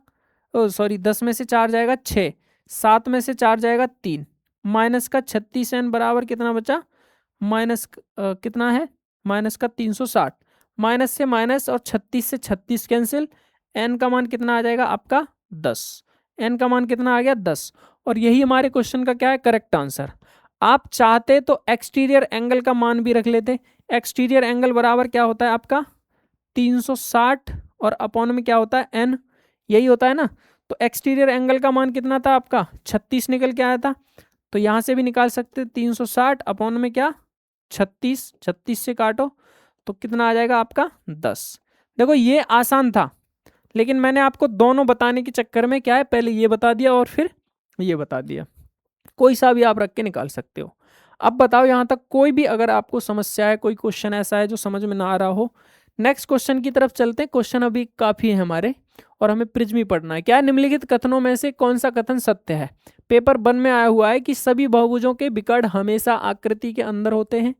सॉरी 10 में से 4 जाएगा 6, 7 में से 4 जाएगा 3, माइनस का 36 n बराबर कितना बचा, माइनस कितना है, माइनस का 360, माइनस से माइनस और 36 से 36 कैंसिल, n का मान कितना आ जाएगा आपका 10, n का मान कितना आ गया 10। और यही हमारे क्वेश्चन का क्या है, करेक्ट आंसर। आप चाहते तो एक्सटीरियर एंगल का मान भी रख लेते, एक्सटीरियर एंगल बराबर क्या होता है आपका 360 और अपॉन में क्या होता है n, यही होता है ना। तो एक्सटीरियर एंगल का मान कितना था आपका 36 निकल के आया था, तो यहां से भी निकाल सकते 360 अपॉन में क्या 36, 36 से काटो तो कितना आ जाएगा आपका 10। देखो ये आसान था, लेकिन मैंने आपको दोनों बताने के चक्कर में क्या है, पहले ये बता दिया और फिर ये बता दिया, कोई सा भी आप रख के निकाल सकते हो। अब बताओ यहाँ तक कोई भी अगर आपको समस्या है, कोई क्वेश्चन ऐसा है जो समझ में ना आ रहा हो। नेक्स्ट क्वेश्चन की तरफ चलते हैं, क्वेश्चन अभी काफी है हमारे और हमें प्रिज्म ही पढ़ना है। क्या निम्नलिखित कथनों में से कौन सा कथन सत्य है। पेपर 1 में आया हुआ है कि सभी बहुभुजों के विकर्ण हमेशा आकृति के अंदर होते हैं,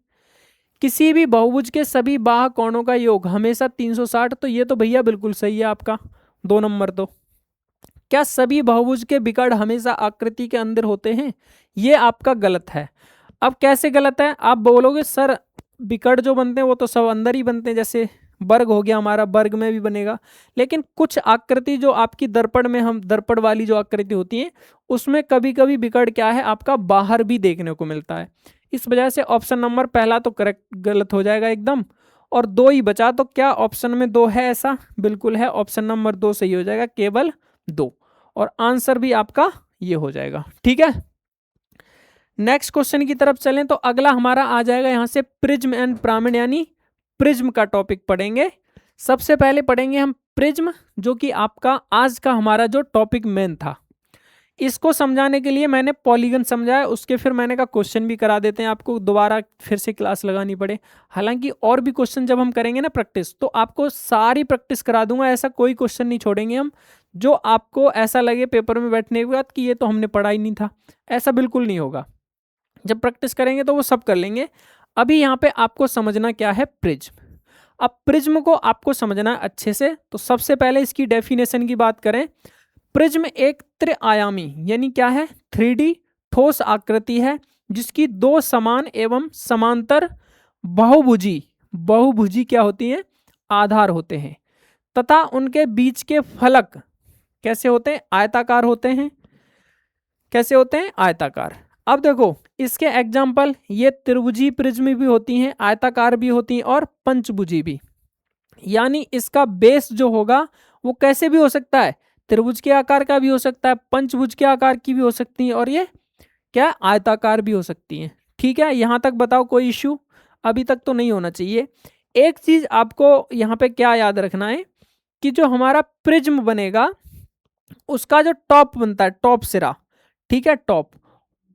किसी भी बहुभुज के सभी बाह्य कोणों का योग हमेशा 360, तो ये तो भैया बिल्कुल सही है आपका 2 नंबर। तो क्या सभी बहुभुज के विकर्ण हमेशा आकृति के अंदर होते हैं, ये आपका गलत है। अब कैसे गलत है, आप बोलोगे सर विकर्ण जो बनते हैं वो तो सब अंदर ही बनते हैं, जैसे वर्ग हो गया हमारा, वर्ग में भी बनेगा, लेकिन कुछ आकृति जो आपकी दर्पण में, हम दर्पण वाली जो आकृति होती है उसमें कभी कभी विकर्ण क्या है आपका बाहर भी देखने को मिलता है। इस वजह से ऑप्शन नंबर पहला तो करेक्ट गलत हो जाएगा एकदम, और 2 ही बचा, तो क्या ऑप्शन में 2 है ऐसा, बिल्कुल है, ऑप्शन नंबर 2 सही हो जाएगा, केवल 2, और आंसर भी आपका ये हो जाएगा। ठीक है, नेक्स्ट क्वेश्चन की तरफ चलें तो अगला हमारा आ जाएगा यहां से प्रिज्म एंड पिरामिड, यानी प्रिज्म का टॉपिक पढ़ेंगे। सबसे पहले पढ़ेंगे हम प्रिज्म, जो कि आपका आज का हमारा जो टॉपिक मेन था। इसको समझाने के लिए मैंने पॉलीगन समझाया, उसके फिर मैंने कहा क्वेश्चन भी करा देते हैं आपको, दोबारा फिर से क्लास लगानी पड़े। हालांकि और भी क्वेश्चन जब हम करेंगे ना प्रैक्टिस, तो आपको सारी प्रैक्टिस करा दूंगा, ऐसा कोई क्वेश्चन नहीं छोड़ेंगे हम जो आपको ऐसा लगे पेपर में बैठने के बाद कि ये तो हमने पढ़ा ही नहीं था। ऐसा बिल्कुल नहीं होगा, जब प्रैक्टिस करेंगे तो वो सब कर लेंगे। अभी यहाँ पे आपको समझना क्या है प्रिज्म। अब प्रिज्म को आपको समझना है अच्छे से, तो सबसे पहले इसकी डेफिनेशन की बात करें। प्रिज्म एक त्रिआयामी यानी क्या है, 3D ठोस आकृति है जिसकी दो समान एवं समांतर बहुभुजी बहुभुजी क्या होती हैं, आधार होते हैं, तथा उनके बीच के फलक कैसे होते हैं, आयताकार होते हैं। कैसे होते हैं, आयताकार। अब देखो इसके एग्जाम्पल, ये त्रिभुजी प्रिज्म भी होती हैं, आयताकार भी होती हैं और पंचभुजी भी। यानी इसका बेस जो होगा वो कैसे भी हो सकता है, त्रिभुज के आकार का भी हो सकता है, पंचभुज के आकार की भी हो सकती है, और ये क्या आयताकार भी हो सकती है। ठीक है, यहां तक बताओ कोई इश्यू, अभी तक तो नहीं होना चाहिए। एक चीज आपको यहाँ पे क्या याद रखना है कि जो हमारा प्रिज्म बनेगा उसका जो टॉप बनता है, टॉप सिरा, ठीक है, टॉप,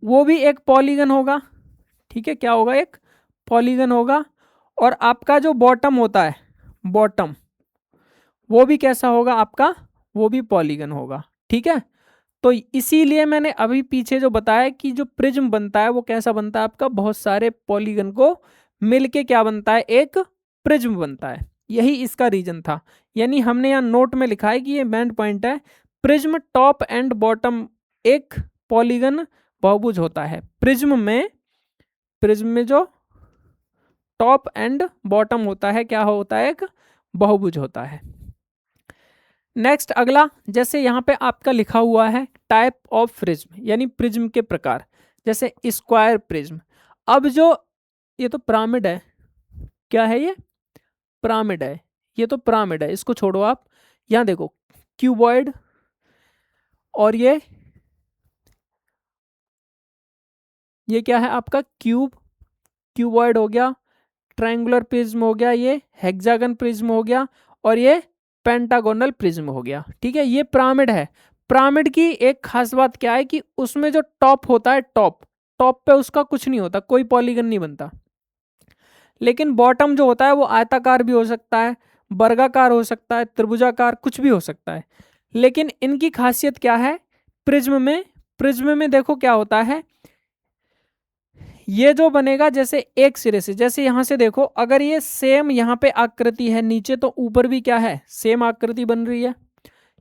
वो भी एक पॉलीगन होगा। ठीक है, क्या होगा, एक पॉलीगन होगा। और आपका जो बॉटम होता है, बॉटम, वो भी कैसा होगा आपका, वो भी पॉलीगन होगा। ठीक है, तो इसीलिए मैंने अभी पीछे जो बताया कि जो प्रिज्म बनता है वो कैसा बनता है आपका, बहुत सारे पॉलीगन को मिलके क्या बनता है, एक प्रिज्म बनता है। यही इसका रीजन था। यानी हमने यहाँ नोट में लिखा है कि ये मेन पॉइंट है, प्रिज्म टॉप एंड बॉटम एक पॉलीगन बहुभुज होता है। प्रिज्म में जो टॉप एंड बॉटम होता है क्या होता है, एक बहुभुज होता है। नेक्स्ट अगला, जैसे यहाँ पे आपका लिखा हुआ है टाइप ऑफ प्रिज्म, यानी प्रिज्म के प्रकार, जैसे स्क्वायर प्रिज्म। अब जो ये तो पिरामिड है, क्या है ये, पिरामिड है, ये तो पिरामिड है, इसको छोड़ो आप। यहाँ देखो क्यूबॉइड, और ये क्या है आपका क्यूब, क्यूबॉइड हो गया, ट्रायंगुलर प्रिज्म हो गया, ये हेक्सागन प्रिज्म हो गया, और ये पेंटागोनल प्रिज्म हो गया। ठीक है, ये पिरामिड है। पिरामिड की एक खास बात क्या है कि उसमें जो टॉप होता है, टॉप पे उसका कुछ नहीं होता, कोई पॉलीगन नहीं बनता। लेकिन बॉटम जो होता है वो आयताकार भी हो सकता है, वर्गाकार हो सकता है, त्रिभुजाकार, कुछ भी हो सकता है। लेकिन इनकी खासियत क्या है, प्रिज्म में देखो क्या होता है, ये जो बनेगा जैसे एक सिरे से, जैसे यहां से देखो, अगर ये सेम यहाँ पे आकृति है नीचे, तो ऊपर भी क्या है, सेम आकृति बन रही है।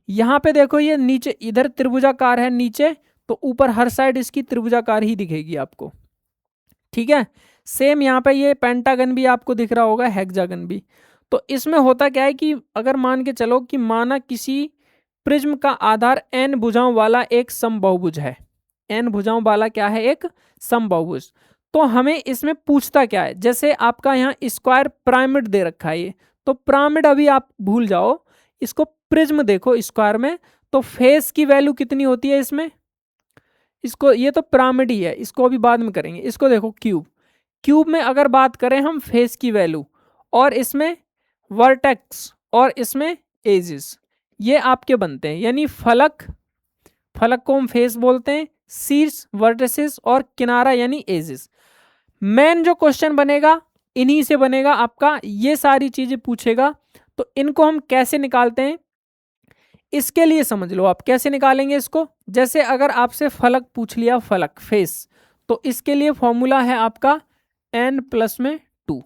यहाँ पे देखो ये नीचे, इधर त्रिभुजाकार है नीचे, तो ऊपर हर साइड इसकी त्रिभुजाकार ही दिखेगी आपको। ठीक है, सेम यहाँ पे ये पेंटागन भी आपको दिख रहा होगा, हेक्सागन भी। तो इसमें होता क्या है कि अगर मान के चलो कि माना किसी प्रिज्म का आधार n भुजाओं वाला एक समबाहुभुज है, n भुजाओं वाला क्या है, एक समबाहुभुज। तो हमें इसमें पूछता क्या है, जैसे आपका यहाँ स्क्वायर पिरामिड दे रखा है ये, तो पिरामिड अभी आप भूल जाओ, इसको प्रिज्म देखो स्क्वायर में, तो फेस की वैल्यू कितनी होती है इसमें, इसको, ये तो पिरामिड ही है, इसको अभी बाद में करेंगे। इसको देखो क्यूब में अगर बात करें हम फेस की वैल्यू, और इसमें वर्टेक्स और इसमें एजिस, ये आपके बनते हैं। यानी फलक को हम फेस बोलते हैं, शीर्ष वर्टिसेस, और किनारा यानी एजिस। मेन जो क्वेश्चन बनेगा इन्हीं से बनेगा आपका, ये सारी चीजें पूछेगा। तो इनको हम कैसे निकालते हैं, इसके लिए समझ लो आप कैसे निकालेंगे इसको। जैसे अगर आपसे फलक पूछ लिया, फलक फेस, तो इसके लिए फॉर्मूला है आपका n+2।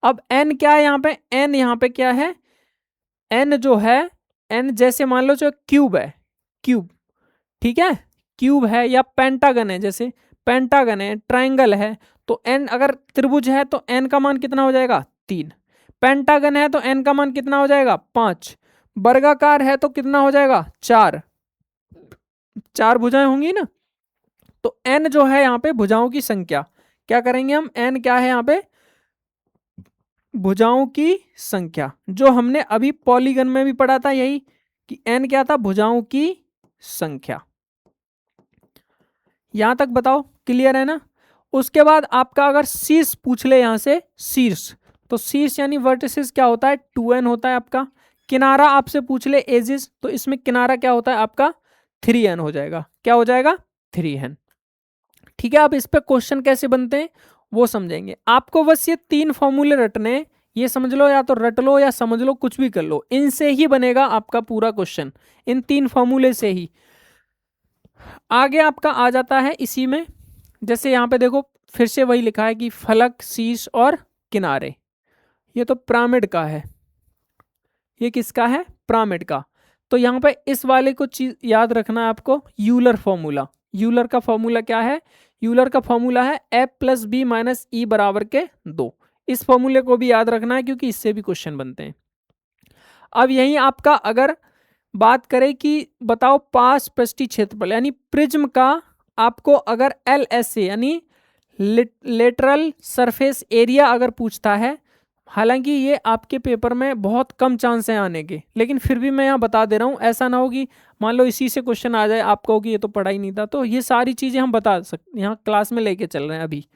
अब n क्या है यहाँ पे, n यहाँ पे क्या है, n जो है, n जैसे मान लो जो क्यूब है, क्यूब, ठीक है, क्यूब है, या पेंटागन है, जैसे पेंटागन है, ट्रायंगल है, तो n अगर त्रिभुज है तो n का मान कितना हो जाएगा, 3। पेंटागन है तो n का मान कितना हो जाएगा, 5। वर्गाकार है तो कितना हो जाएगा, 4 भुजाएं होंगी ना। तो n जो है यहाँ पे भुजाओं की संख्या, क्या करेंगे हम, n क्या है यहाँ पे, भुजाओं की संख्या, जो हमने अभी पॉलीगन में भी पढ़ा था यही, कि n क्या था, भुजाओं की संख्या। यहां तक बताओ क्लियर है ना। उसके बाद आपका अगर शीर्ष पूछ ले यहां से, शीर्ष, तो शीर्ष यानी वर्टिसेस क्या होता है, 2n होता है आपका। किनारा आपसे पूछ ले एजिस, तो इसमें किनारा क्या होता है आपका, 3n हो जाएगा। क्या हो जाएगा? 3n। ठीक है, अब इस पे क्वेश्चन कैसे बनते हैं वो समझेंगे। आपको बस ये 3 फॉर्मूले रटने हैं, ये समझ लो या तो रट लो या समझ लो, कुछ भी कर लो, इनसे ही बनेगा आपका पूरा क्वेश्चन, इन 3 फॉर्मूले से ही। आगे आपका आ जाता है इसी में, जैसे यहाँ पे देखो फिर से वही लिखा है कि फलक, शीर्ष और किनारे। ये तो पिरामिड का है, ये किसका है? पिरामिड का। तो यहाँ पे इस वाले को चीज याद रखना है आपको, यूलर फॉर्मूला। यूलर का फॉर्मूला क्या है? यूलर का फॉर्मूला है ए प्लस बी माइनस ई बराबर के 2। इस फॉर्मूले को भी याद रखना है क्योंकि इससे भी क्वेश्चन बनते हैं। अब यही आपका अगर बात करें कि बताओ पास पृष्ठीय क्षेत्रफल यानी प्रिज्म का, आपको अगर एल एस से यानी लेटरल सरफेस एरिया अगर पूछता है, हालांकि ये आपके पेपर में बहुत कम चांस है आने के, लेकिन फिर भी मैं यहाँ बता दे रहा हूँ, ऐसा ना हो कि मान लो इसी से क्वेश्चन आ जाए आप कहो कि ये तो पढ़ा ही नहीं था। तो ये सारी चीज़ें हम बता सकते, यहाँ क्लास में लेके चल रहे हैं। अभी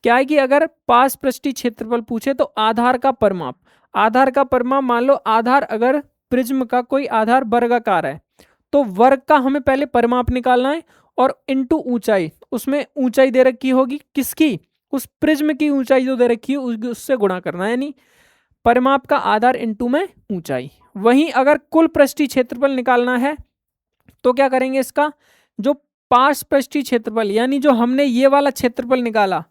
क्या है कि अगर पास पृष्ठीय क्षेत्रफल पूछे तो आधार का परिमाप, आधार का परिमाप मान लो आधार अगर प्रिज्म का कोई आधार वर्गाकार है तो वर्ग का हमें पहले परिमाप निकालना है और इनटू ऊंचाई, उसमें ऊंचाई दे रखी होगी किसकी? उस प्रिज्म की ऊंचाई जो दे रखी है उससे गुणा करना है, यानी परिमाप का आधार इनटू में ऊंचाई। वहीं अगर कुल पृष्ठीय क्षेत्रफल निकालना है तो क्या करेंगे? इसका जो पार्श्व पृष्ठीय क्षेत्रफल यानी जो हमने ये वाला क्षेत्रफल निकाला,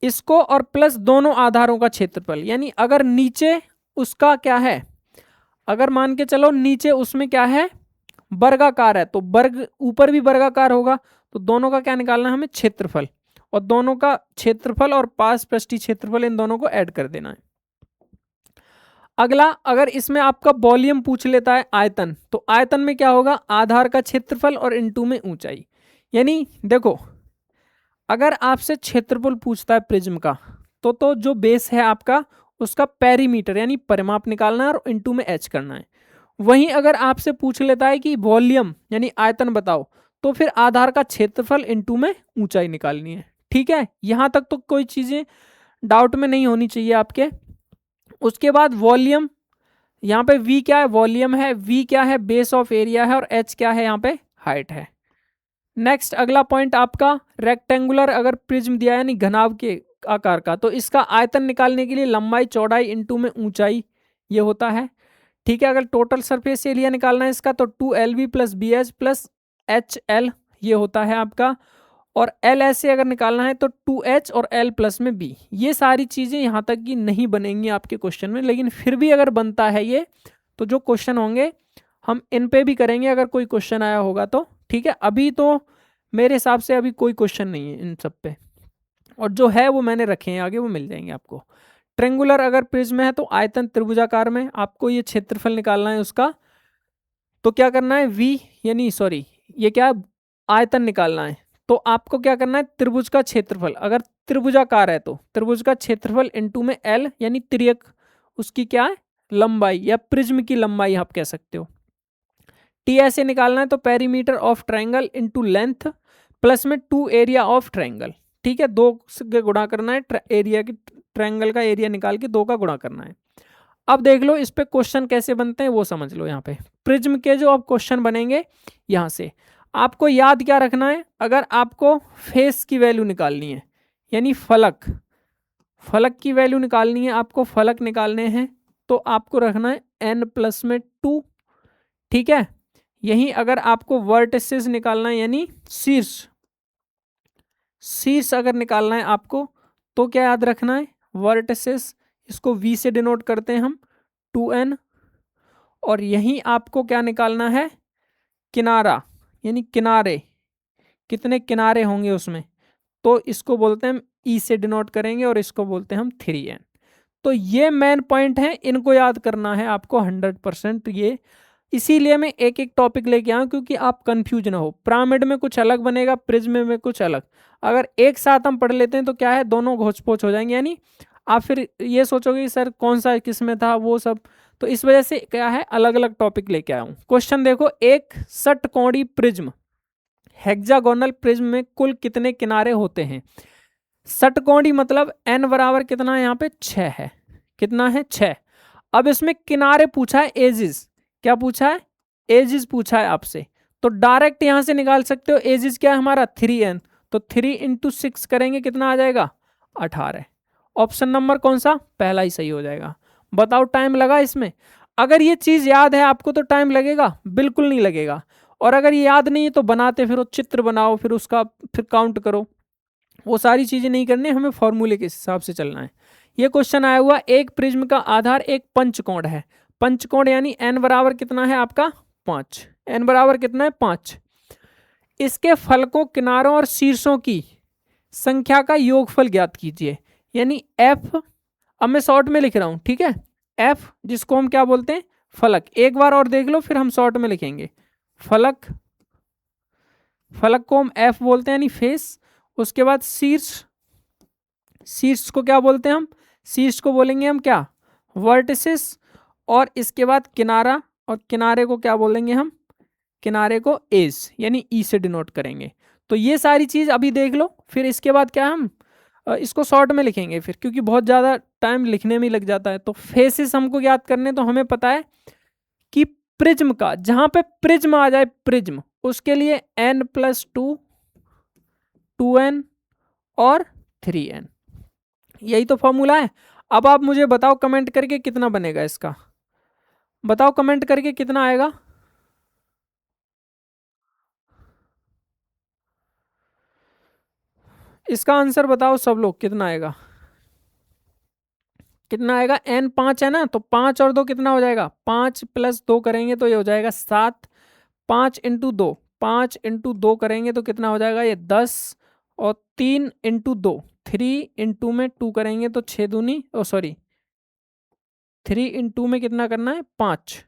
इसको और प्लस दोनों आधारों का क्षेत्रफल, यानी अगर नीचे उसका क्या है, अगर मान के चलो नीचे उसमें क्या है वर्गाकार है तो वर्ग ऊपर भी वर्गाकार होगा, तो दोनों का क्या निकालना है हमें? क्षेत्रफल। और दोनों का क्षेत्रफल और पास पृष्ठीय क्षेत्रफल इन दोनों को ऐड कर देना है। अगला, अगर इसमें आपका वॉल्यूम पूछ लेता है आयतन, तो आयतन में क्या होगा? आधार का क्षेत्रफल और इनटू में ऊंचाई। यानी देखो अगर आपसे क्षेत्रफल पूछता है प्रिज्म का तो जो बेस है आपका उसका पेरीमीटर यानी परिमाप निकालना है और इनटू में एच करना है। वहीं अगर आपसे पूछ लेता है कि वॉल्यूम यानी आयतन बताओ, तो फिर आधार का क्षेत्रफल इनटू में ऊंचाई निकालनी है। ठीक है, यहां तक तो कोई चीजें डाउट में नहीं होनी चाहिए आपके। उसके बाद वॉल्यूम, यहाँ पे v क्या है? वॉल्यूम है। v क्या है? बेस ऑफ एरिया है। और h क्या है? यहाँ पे हाइट है। नेक्स्ट अगला पॉइंट आपका रेक्टेंगुलर अगर प्रिज्म दिया है यानी घनाभ के आकार का, तो इसका आयतन निकालने के लिए लंबाई चौड़ाई इनटू में ऊंचाई ये होता है। ठीक है, अगर टोटल सरफेस एरिया निकालना है इसका तो 2LB plus BH plus HL ये होता है आपका। और एल एस से अगर निकालना है तो 2H और L प्लस में B। ये सारी चीज़ें यहाँ तक की नहीं बनेंगी आपके क्वेश्चन में, लेकिन फिर भी अगर बनता है ये तो जो क्वेश्चन होंगे हम इन पे भी करेंगे अगर कोई क्वेश्चन आया होगा तो। ठीक है, अभी तो मेरे हिसाब से अभी कोई क्वेश्चन नहीं है इन सब पे, और जो है वो मैंने रखे हैं आगे वो मिल जाएंगे आपको। ट्रेंगुलर अगर प्रिज्म है तो आयतन त्रिभुजाकार में आपको ये क्षेत्रफल निकालना है उसका, तो क्या करना है v यानी सॉरी ये क्या आयतन निकालना है, तो आपको क्या करना है त्रिभुज का क्षेत्रफल, अगर त्रिभुजाकार है तो त्रिभुज का क्षेत्रफल इनटू में l यानी तिर्यक उसकी क्या है लंबाई या प्रिज्म की लंबाई आप कह सकते हो। टी ऐसे निकालना है तो perimeter of triangle into length plus में 2 एरिया ऑफ ट्रायंगल। ठीक है, 2 से गुणा करना है एरिया की, ट्रायंगल का एरिया निकाल के 2 का गुणा करना है। अब देख लो इस पे क्वेश्चन कैसे बनते हैं वो समझ लो। यहाँ पे प्रिज्म के जो अब क्वेश्चन बनेंगे, यहाँ से आपको याद क्या रखना है, अगर आपको फेस की वैल्यू निकालनी है यानी फलक, फलक की वैल्यू निकालनी है, आपको फलक निकालने हैं तो आपको रखना है n प्लस में 2। ठीक है, यही अगर आपको वर्टिसेस निकालना है यानी शीर्ष, शीर्ष अगर निकालना है आपको तो क्या याद रखना है वर्टिसेस, इसको v से डिनोट करते हैं हम 2n। और यहीं आपको क्या निकालना है किनारा यानी किनारे, कितने किनारे होंगे उसमें, तो इसको बोलते हैं हम ई से डिनोट करेंगे और इसको बोलते हैं हम 3n। तो ये मेन पॉइंट है, इनको याद करना है आपको 100%। ये इसीलिए मैं एक एक टॉपिक लेके आऊँ क्योंकि आप कंफ्यूज ना हो, पिरामिड में कुछ अलग बनेगा, प्रिज्म में कुछ अलग। अगर एक साथ हम पढ़ लेते हैं तो क्या है दोनों घोच पोच हो जाएंगे, यानी आप फिर ये सोचोगे कि सर कौन सा किस में था वो सब, तो इस वजह से क्या है अलग अलग टॉपिक लेके आया हूँ। क्वेश्चन देखो, एक षटकोणीय प्रिज्म हेक्सागोनल प्रिज्म में कुल कितने किनारे होते हैं? षटकोणीय मतलब n बराबर कितना है यहाँ पे 6 है, कितना है 6। अब इसमें किनारे पूछा है एजिस, क्या पूछा है एजिस पूछा है आपसे, तो डायरेक्ट यहां से निकाल सकते हो। एजिज क्या है हमारा 3n, तो 3 इंटू 6 करेंगे कितना आ जाएगा 18। ऑप्शन नंबर कौन सा, पहला ही सही हो जाएगा। बताओ टाइम लगा इसमें? अगर ये चीज याद है आपको तो टाइम लगेगा? बिल्कुल नहीं लगेगा। और अगर ये याद नहीं है तो बनाते फिर चित्र बनाओ, फिर उसका फिर काउंट करो, वो सारी चीजें नहीं करनी, हमें फॉर्मूले के हिसाब से चलना है। ये क्वेश्चन आया हुआ, एक प्रिज्म का आधार एक पंचकोण है। पंचकोण यानी n बराबर कितना है आपका 5, n बराबर कितना है 5। इसके फलकों, किनारों और शीर्षों की संख्या का योगफल ज्ञात कीजिए। यानी f, अब मैं शॉर्ट में लिख रहा हूं, ठीक है। f जिसको हम क्या बोलते हैं फलक, एक बार और देख लो फिर हम शॉर्ट में लिखेंगे। फलक, फलक को हम f बोलते हैं यानी फेस। उसके बाद शीर्ष, शीर्ष को क्या बोलते हैं हम, शीर्ष को बोलेंगे हम क्या वर्टिसेस। और इसके बाद किनारा, और किनारे को क्या बोलेंगे हम, किनारे को एज यानी ई से डिनोट करेंगे। तो ये सारी चीज अभी देख लो, फिर इसके बाद क्या हम इसको शॉर्ट में लिखेंगे फिर, क्योंकि बहुत ज़्यादा टाइम लिखने में ही लग जाता है। तो फेसेस हमको याद करने, तो हमें पता है कि प्रिज्म का, जहां पे प्रिज्म आ जाए प्रिज्म, उसके लिए n+2, 2n और 3n, यही तो फॉर्मूला है। अब आप मुझे बताओ कमेंट करके कितना बनेगा इसका, बताओ कमेंट करके कितना आएगा। इसका आंसर बताओ सब लोग, कितना आएगा, कितना आएगा। n 5 है ना, तो 5 और 2 कितना हो जाएगा, 5 + 2 करेंगे तो ये हो जाएगा 7। 5 × 2, 5 × 2 करेंगे तो कितना हो जाएगा ये 10। और 3 × 2, 3 × में 2 करेंगे तो 6 दूनी, ओ सॉरी 3 × 2 में कितना करना है 5,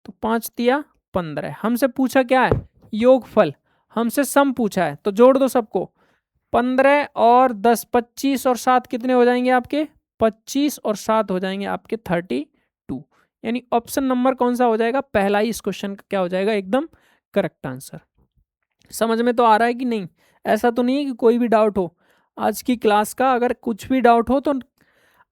तो 5 दिया 15। हमसे पूछा क्या है योगफल, हमसे सम पूछा है, तो जोड़ दो सबको। 15 और 10 25 और 7 कितने हो जाएंगे आपके 25 और 7 हो जाएंगे आपके 32। यानी ऑप्शन नंबर कौन सा हो जाएगा, पहला ही इस क्वेश्चन का क्या हो जाएगा एकदम करेक्ट आंसर। समझ में तो आ रहा है कि नहीं? ऐसा तो नहीं है कि कोई भी डाउट हो आज की क्लास का, अगर कुछ भी डाउट हो तो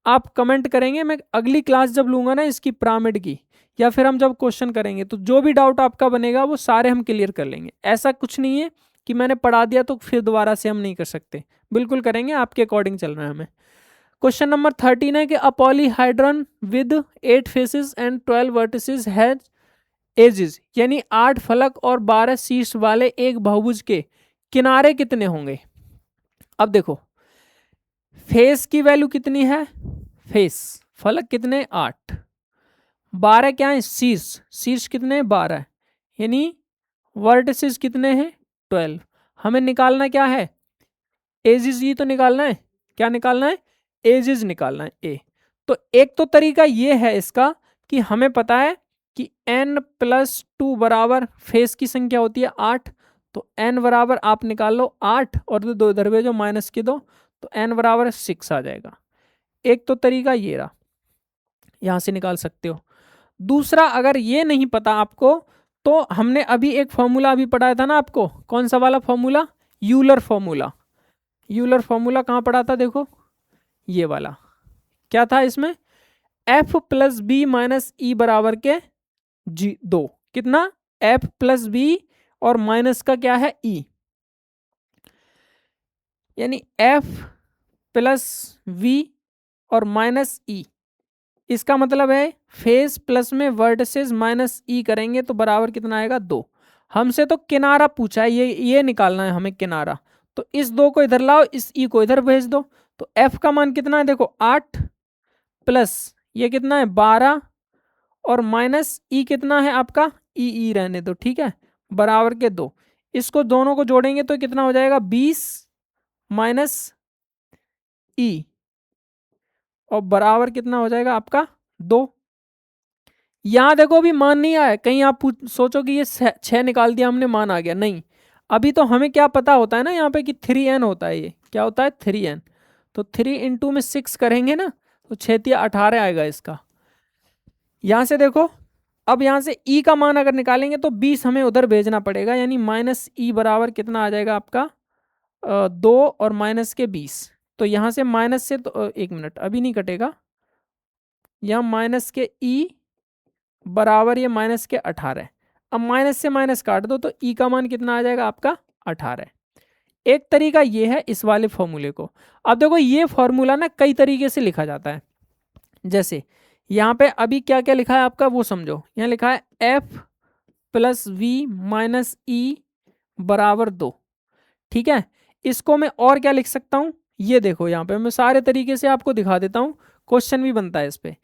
आप कमेंट करेंगे। मैं अगली क्लास जब लूंगा ना इसकी पिरामिड की, या फिर हम जब क्वेश्चन करेंगे, तो जो भी डाउट आपका बनेगा वो सारे हम क्लियर कर लेंगे। ऐसा कुछ नहीं है कि मैंने पढ़ा दिया तो फिर दोबारा से हम नहीं कर सकते, बिल्कुल करेंगे, आपके अकॉर्डिंग चल रहा है हमें। क्वेश्चन नंबर 13 है कि a polyhedron with 8 faces and 12 vertices has edges, यानी 8 फलक और 12 शीर्ष वाले एक बहुभुज के किनारे कितने होंगे। अब देखो फेस की वैल्यू कितनी है, फेस फलक कितने 8, 12 क्या है शीर्ष, शीर्ष कितने 12, यानी वर्टिसेस कितने हैं 12। हमें निकालना क्या है एजिज, ही तो निकालना है, क्या निकालना है एजिज निकालना है ए। तो एक तो तरीका ये है इसका कि हमें पता है कि n+2 बराबर फेस की संख्या होती है 8, तो n बराबर आप निकाल लो 8 और दो इधर भेजो माइनस के दो, तो n बराबर 6 आ जाएगा। एक तो तरीका ये रहा, यहां से निकाल सकते हो। दूसरा अगर ये नहीं पता आपको, तो हमने अभी एक फॉर्मूला अभी पढ़ाया था ना आपको, कौन सा वाला formula, Euler formula. Euler formula कहाँ पढ़ा था, देखो ये वाला, क्या था इसमें f+b - e बराबर के 2, कितना f+b और माइनस का क्या है e, यानी f+v और -e। इसका मतलब है फेस प्लस में वर्टिसेस -e करेंगे तो बराबर कितना आएगा 2। हमसे तो किनारा पूछा है, ये निकालना है हमें किनारा, तो इस 2 को इधर लाओ, इस e को इधर भेज दो। तो f का मान कितना है देखो 8 प्लस ये कितना है 12 और माइनस e कितना है आपका e रहने दो, ठीक है, बराबर के 2। इसको दोनों को जोड़ेंगे तो कितना हो जाएगा 20 माइनस e और बराबर कितना हो जाएगा आपका 2। यहां देखो अभी मान नहीं आया, कहीं आप सोचो कि ये 6 निकाल दिया हमने मान आ गया, नहीं। अभी तो हमें क्या पता होता है ना यहाँ पे कि 3n होता है, ये क्या होता है 3n। तो 3 × में 6 करेंगे ना, तो 6 × 18 आएगा इसका। यहां से देखो, अब यहां से e का मान अगर निकालेंगे तो 20 हमें उधर भेजना पड़ेगा, यानी -e बराबर कितना आ जाएगा आपका 2 और माइनस के 20। तो यहां से माइनस से, तो 1 मिनट अभी नहीं कटेगा, यहाँ माइनस के e बराबर ये -18। अब माइनस से माइनस काट दो तो ई का मान कितना आ जाएगा आपका 18। एक तरीका ये है इस वाले फॉर्मूले को। अब देखो ये फॉर्मूला ना कई तरीके से लिखा जाता है। जैसे यहाँ पे अभी क्या क्या लिखा है आपका वो समझो। यहाँ लिखा है एफ प्लस वी माइनस ई बराबर 2। ठीक है, इसको मैं और क्या लिख सकता हूँ, ये देखो यहाँ पे मैं सारे तरीके से आपको दिखा देता हूँ, क्वेश्चन भी बनता है इस पे।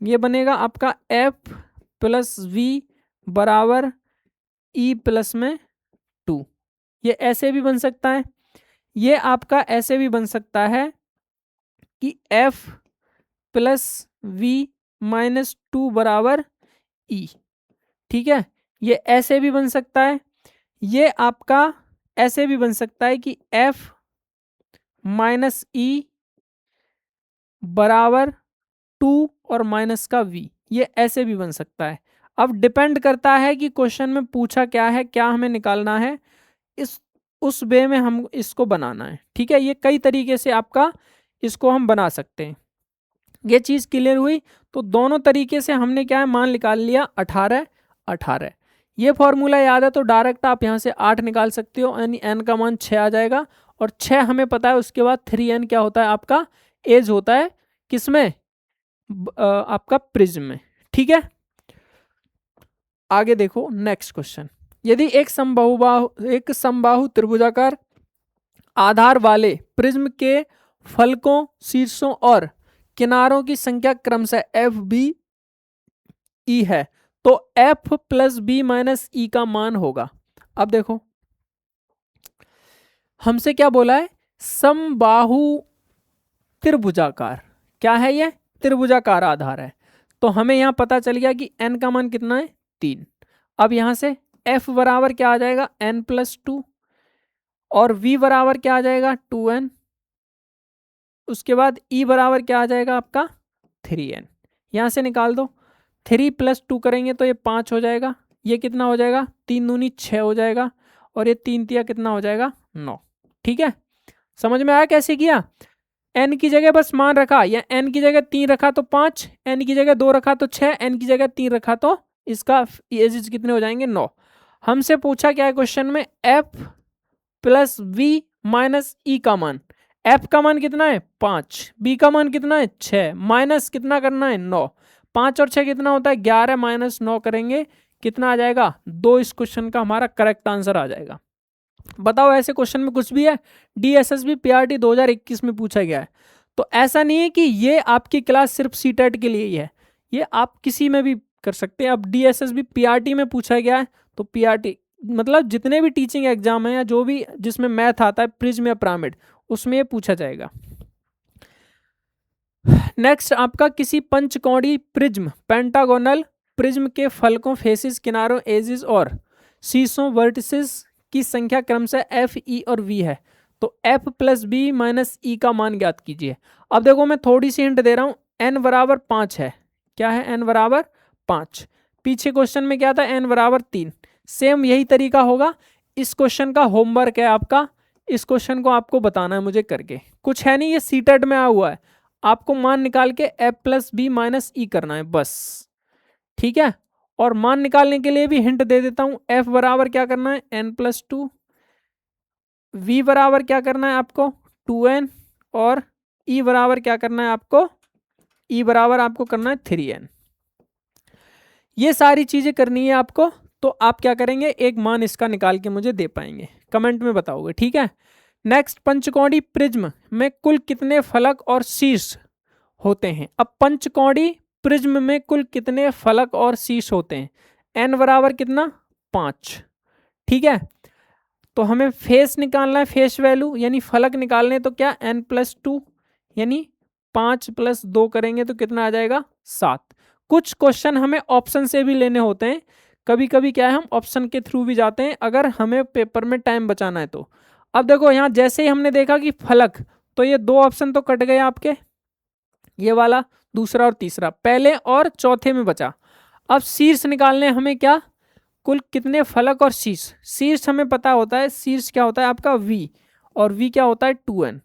ये बनेगा आपका एफ प्लस वी बराबर ई प्लस में 2। ये ऐसे भी बन सकता है, ये आपका ऐसे भी बन सकता है कि एफ प्लस वी माइनस 2 बराबर ई। ठीक है, ये ऐसे भी बन सकता है, ये आपका ऐसे भी बन सकता है कि एफ माइनस ई बराबर 2 और माइनस का v, ये ऐसे भी बन सकता है। अब डिपेंड करता है कि क्वेश्चन में पूछा क्या है, क्या हमें निकालना है, इस उस वे में हम इसको बनाना है। ठीक है, ये कई तरीके से आपका इसको हम बना सकते हैं। ये चीज़ क्लियर हुई। तो दोनों तरीके से हमने क्या है मान निकाल लिया 18 18। ये फॉर्मूला याद है तो डायरेक्ट आप यहाँ से 8 निकाल सकते हो, यानी n का मान 6 आ जाएगा। और 6 हमें पता है, उसके बाद 3n क्या होता है आपका एज होता है किसमें, आपका प्रिज्म में। ठीक है, आगे देखो नेक्स्ट क्वेश्चन। यदि एक समबाहु त्रिभुजाकार आधार वाले प्रिज्म के फलकों, शीर्षों और किनारों की संख्या क्रमशः एफ बी ई है तो एफ प्लस बी माइनस ई का मान होगा। अब देखो हमसे क्या बोला है, समबाहु त्रिभुजाकार, क्या है ये, त्रिभुजाकार आधार है। तो हमें यहां पता चल गया कि n का मान कितना है 3। अब यहां से f बराबर क्या आ जाएगा n प्लस 2 और v बराबर क्या आ जाएगा 2n। उसके बाद e बराबर क्या आ जाएगा आपका 3n। यहां से निकाल दो, 3 प्लस 2 करेंगे तो ये 5 हो जाएगा, ये कितना हो जाएगा 3 दूनी 6 हो जाएगा, और ये 3 तिया कितना हो जाएगा 9। ठीक है, समझ में आया कैसे किया। n की जगह बस मान रखा, या n की जगह 3 रखा तो 5, n की जगह 2 रखा तो 6, n की जगह 3 रखा तो इसका एजेस कितने हो जाएंगे 9। हमसे पूछा क्या है क्वेश्चन में, f प्लस v माइनस ई का मान। f का मान कितना है 5, b का मान कितना है 6, माइनस कितना करना है 9। 5 और 6 कितना होता है 11, माइनस 9 करेंगे कितना आ जाएगा 2। इस क्वेश्चन का हमारा करेक्ट आंसर आ जाएगा। बताओ ऐसे क्वेश्चन में कुछ भी है, DSSB PRT 2021 में पूछा गया है। तो ऐसा नहीं है कि ये आपकी क्लास सिर्फ सीटेट के लिए ही है, ये आप किसी में भी कर सकते हैं। अब DSSB PRT में पूछा गया है तो PRT मतलब जितने भी टीचिंग एग्जाम है या जो भी जिसमें मैथ आता है प्रिज्म या पिरामिड, उसमें ये पूछा जाएगा। नेक्स्ट आपका किसी पंचकोणीय प्रिज्म पेंटागोनल प्रिज्म के फलकों, फेसिस, किनारों, एजिस और शीर्षों, वर्टिसेस की संख्या क्रमशः एफ ई और वी है तो एफ प्लस बी माइनस ई का मान ज्ञात कीजिए। अब देखो मैं थोड़ी सी हिंट दे रहा हूं, n बराबर 5 है, क्या है n बराबर 5। पीछे क्वेश्चन में क्या था n बराबर 3। सेम यही तरीका होगा। इस क्वेश्चन का होमवर्क है आपका, इस क्वेश्चन को आपको बताना है मुझे करके, कुछ है नहीं, ये सीटेट में आया हुआ है, आपको मान निकाल के एफ प्लस बी माइनस ई करना है बस। ठीक है, और मान निकालने के लिए भी हिंट दे देता हूं, f बराबर क्या करना है n प्लस 2, v बराबर क्या करना है आपको 2n, और e बराबर क्या करना है आपको, e बराबर आपको करना है 3n। ये सारी चीजें करनी है आपको। तो आप क्या करेंगे, एक मान इसका निकाल के मुझे दे पाएंगे, कमेंट में बताओगे। ठीक है, नेक्स्ट पंचकोणीय प्रिज्म में कुल कितने फलक और शीर्ष होते हैं। अब पंचकोणीय प्रिज्म में कुल कितने फलक और शीर्ष होते हैं, n बराबर कितना 5। ठीक है, तो हमें फेस निकालना है, फेस वैल्यू यानी फलक निकालने, तो क्या n प्लस 2 यानी 5 प्लस 2 करेंगे तो कितना आ जाएगा 7। कुछ क्वेश्चन हमें ऑप्शन से भी लेने होते हैं, कभी कभी क्या है हम ऑप्शन के थ्रू भी जाते हैं अगर हमें पेपर में टाइम बचाना है तो। अब देखो यहाँ जैसे ही हमने देखा कि फलक, तो ये 2 ऑप्शन तो कट गए आपके, ये वाला दूसरा और तीसरा, पहले और चौथे में बचा। अब शीर्ष निकालने हमें, क्या कुल कितने फलक और शीर्ष। शीर्ष हमें पता होता है, शीर्ष क्या होता है आपका v, और v क्या होता है 2n।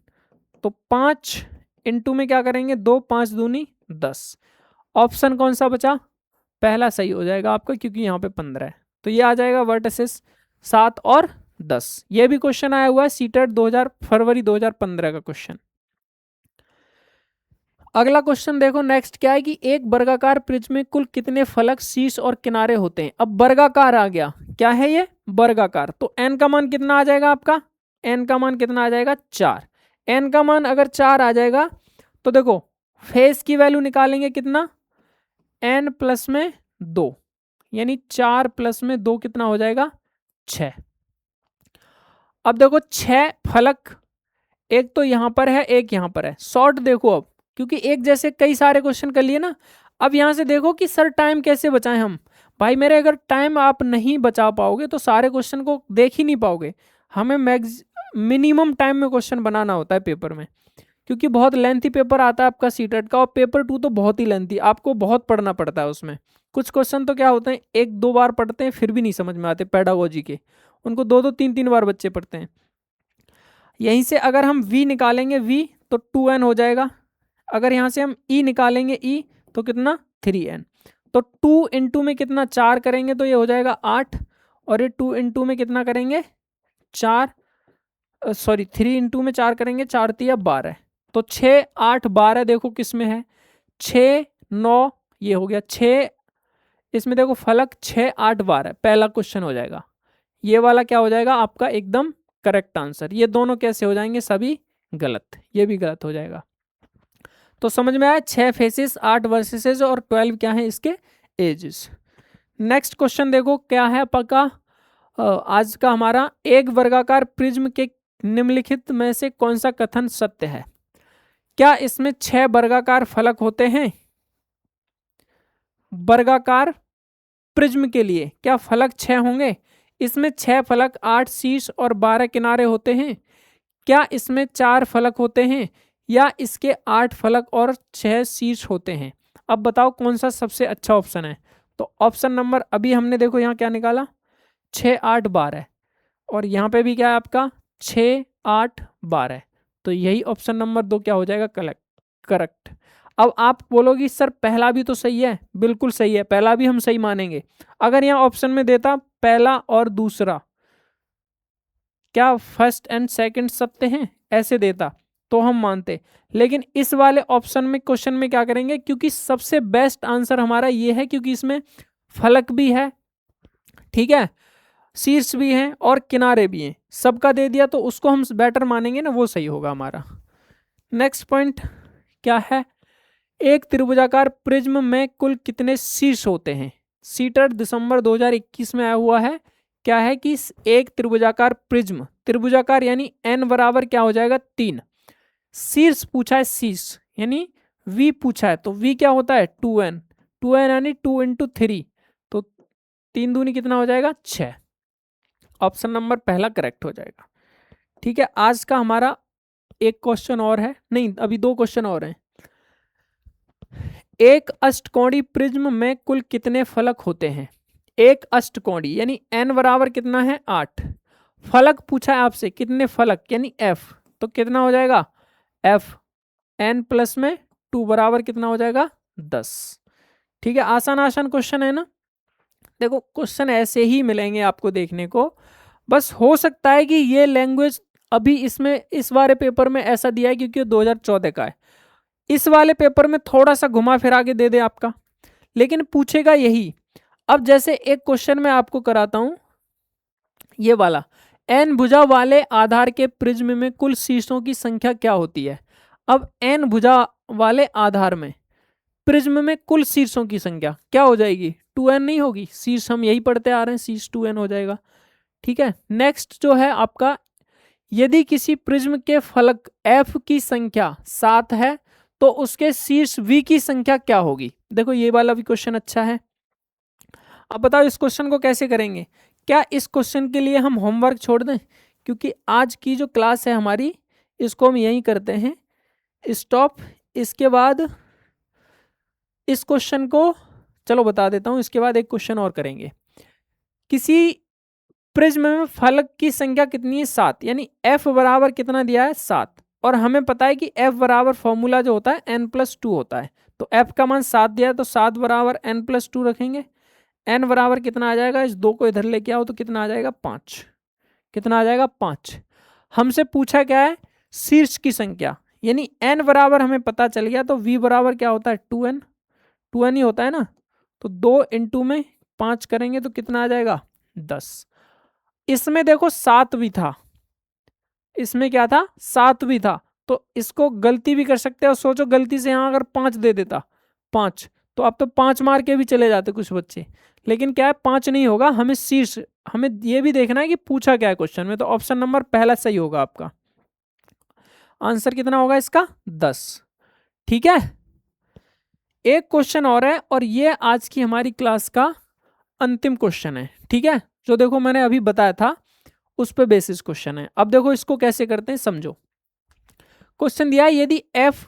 तो 5 इंटू में क्या करेंगे 2, 5 दूनी 10। ऑप्शन कौन सा बचा, पहला सही हो जाएगा आपका क्योंकि यहाँ पे 15 है, तो ये आ जाएगा वर्टिसेस 7 और 10। ये भी क्वेश्चन आया हुआ है सीटेट फरवरी 2015 का क्वेश्चन। अगला क्वेश्चन देखो नेक्स्ट क्या है कि एक वर्गाकार प्रिज्म में कुल कितने फलक, शीर्ष और किनारे होते हैं। अब वर्गाकार आ गया, क्या है ये वर्गाकार, तो n का मान कितना आ जाएगा आपका, n का मान कितना आ जाएगा 4। n का मान अगर 4 आ जाएगा तो देखो फेस की वैल्यू निकालेंगे कितना, n प्लस में 2, यानी 4 प्लस में 2 कितना हो जाएगा 6। अब देखो 6 फलक, एक तो यहां पर है एक यहां पर है, शॉर्ट देखो अब, क्योंकि एक जैसे कई सारे क्वेश्चन कर लिए ना। अब यहां से देखो कि सर टाइम कैसे बचाएं हम, भाई मेरे अगर टाइम आप नहीं बचा पाओगे तो सारे क्वेश्चन को देख ही नहीं पाओगे। हमें मिनिमम टाइम में क्वेश्चन बनाना होता है पेपर में, क्योंकि बहुत लेंथी पेपर आता है आपका सीटेट का, और पेपर 2 तो बहुत ही लेंथी, आपको बहुत पढ़ना पड़ता है उसमें। कुछ क्वेश्चन तो क्या होते हैं 1-2 बार पढ़ते हैं फिर भी नहीं समझ में आते, पेडागोजी के उनको 2-2 3-3 बार बच्चे पढ़ते हैं। यहीं से अगर हम v निकालेंगे v तो 2n हो जाएगा, अगर यहाँ से हम e निकालेंगे e तो कितना 3n, तो 2 इंटू में कितना 4 करेंगे तो ये हो जाएगा 8, और ये 2 इंटू में कितना करेंगे 3 इंटू में 4 करेंगे 4 तिया 12, तो 6 8 12 देखो किस में है 6 9, ये हो गया 6, इसमें देखो फलक 6 8 12, पहला क्वेश्चन हो जाएगा। ये वाला क्या हो जाएगा आपका एकदम करेक्ट आंसर। ये दोनों कैसे हो जाएंगे सभी गलत, ये भी गलत हो जाएगा। तो समझ में आया 6 फेसेस 8 वर्सेसेस और 12 क्या है इसके एजेस। नेक्स्ट क्वेश्चन देखो क्या है पक्का आज का हमारा, एक वर्गाकार प्रिज्म के निम्नलिखित में से कौन सा कथन सत्य है। क्या इसमें 6 वर्गाकार फलक होते हैं। वर्गाकार प्रिज्म के लिए क्या फलक 6 होंगे, इसमें 6 फलक 8 शीर्ष और 12 किनारे होते हैं। क्या इसमें 4 फलक होते हैं या इसके 8 फलक और 6 शीर्ष होते हैं। अब बताओ कौन सा सबसे अच्छा ऑप्शन है। तो ऑप्शन नंबर अभी हमने देखो यहाँ क्या निकाला 6 8 12, और यहाँ पे भी क्या है आपका 6 8 12, तो यही ऑप्शन नंबर 2 क्या हो जाएगा करेक्ट। अब आप बोलोगी सर पहला भी तो सही है, बिल्कुल सही है, पहला भी हम सही मानेंगे। अगर यहाँ ऑप्शन में देता पहला और दूसरा क्या फर्स्ट एंड सेकंड सत्य हैं ऐसे देता तो हम मानते, लेकिन इस वाले ऑप्शन में क्वेश्चन में क्या करेंगे, क्योंकि सबसे बेस्ट आंसर हमारा ये है, क्योंकि इसमें फलक भी है, ठीक है, शीर्ष भी हैं और किनारे भी हैं, सबका दे दिया तो उसको हम बेटर मानेंगे ना, वो सही होगा हमारा। नेक्स्ट पॉइंट क्या है, एक त्रिभुजाकार प्रिज्म में कुल कितने शीर्ष होते हैं। सीटेट दिसंबर 2021 में आया हुआ है, क्या है कि एक त्रिभुजाकार प्रिज्म, त्रिभुजाकार यानी n बराबर क्या हो जाएगा 3, शीर्ष पूछा है शीर्ष यानी v पूछा है, तो v क्या होता है 2n, 2n यानी 2 इंटू 3, तो 3 दूनी कितना हो जाएगा 6, ऑप्शन नंबर पहला करेक्ट हो जाएगा। ठीक है, आज का हमारा एक क्वेश्चन और है, नहीं अभी 2 क्वेश्चन और हैं। एक अष्टकोणीय प्रिज्म में कुल कितने फलक होते हैं। एक अष्टकोणीय यानी n बराबर कितना है 8, फलक पूछा है आपसे कितने फलक यानी f, तो कितना हो जाएगा f n प्लस में 2 बराबर कितना हो जाएगा 10। ठीक है, आसान आसान क्वेश्चन है ना। देखो क्वेश्चन ऐसे ही मिलेंगे आपको देखने को, बस हो सकता है कि ये लैंग्वेज अभी इसमें इस वाले पेपर में ऐसा दिया है क्योंकि 2014 का है, इस वाले पेपर में थोड़ा सा घुमा फिरा के दे दे आपका, लेकिन पूछेगा यही। अब जैसे एक क्वेश्चन मैं आपको कराता हूं, ये वाला n भुजा वाले आधार के प्रिज्म में कुल शीर्षों की संख्या क्या होती है। अब n भुजा वाले आधार में प्रिज्म में कुल शीर्षों की संख्या क्या हो जाएगी 2n नहीं होगी, शीर्ष हम यही पढ़ते आ रहे हैं, शीर्ष 2n हो जाएगा। ठीक है, नेक्स्ट जो है आपका, यदि किसी प्रिज्म के फलक f की संख्या 7 है तो उसके शीर्ष v की संख्या क्या होगी। देखो ये वाला भी क्वेश्चन अच्छा है। अब बताओ इस क्वेश्चन को कैसे करेंगे, क्या इस क्वेश्चन के लिए हम होमवर्क छोड़ दें, क्योंकि आज की जो क्लास है हमारी इसको हम यहीं करते हैं स्टॉप। इसके बाद इस क्वेश्चन को चलो बता देता हूं, इसके बाद एक क्वेश्चन और करेंगे। किसी प्रिज्म में फलक की संख्या कितनी है 7, यानी f बराबर कितना दिया है 7, और हमें पता है कि f बराबर फॉर्मूला जो होता है n+2 होता है, तो f का मान 7 दिया है तो 7 बराबर n+2 रखेंगे। n बराबर कितना आ जाएगा, इस 2 को इधर लेके आओ तो कितना आ जाएगा 5। कितना आ जाएगा 5। हमसे पूछा क्या है, शीर्ष की संख्या, यानी n बराबर हमें पता चल गया, तो v बराबर क्या होता है 2n, 2n ही होता है ना। तो 2 इंटू में 5 करेंगे तो कितना आ जाएगा 10। इसमें देखो 7 भी था, इसमें क्या था 7 भी था, तो इसको गलती भी कर सकते हो। सोचो गलती से यहाँ अगर 5 दे देता 5, तो अब तो 5 मार के भी चले जाते कुछ बच्चे, लेकिन क्या है 5 नहीं होगा, हमें शीर्ष, हमें ये भी देखना है कि पूछा क्या है क्वेश्चन में। तो ऑप्शन नंबर पहला सही होगा आपका, आंसर कितना होगा इसका 10। ठीक है, एक क्वेश्चन और है, और ये आज की हमारी क्लास का अंतिम क्वेश्चन है। ठीक है, जो देखो मैंने अभी बताया था उस पे बेसिस क्वेश्चन है। अब देखो इसको कैसे करते हैं समझो। क्वेश्चन दिया है, यदि एफ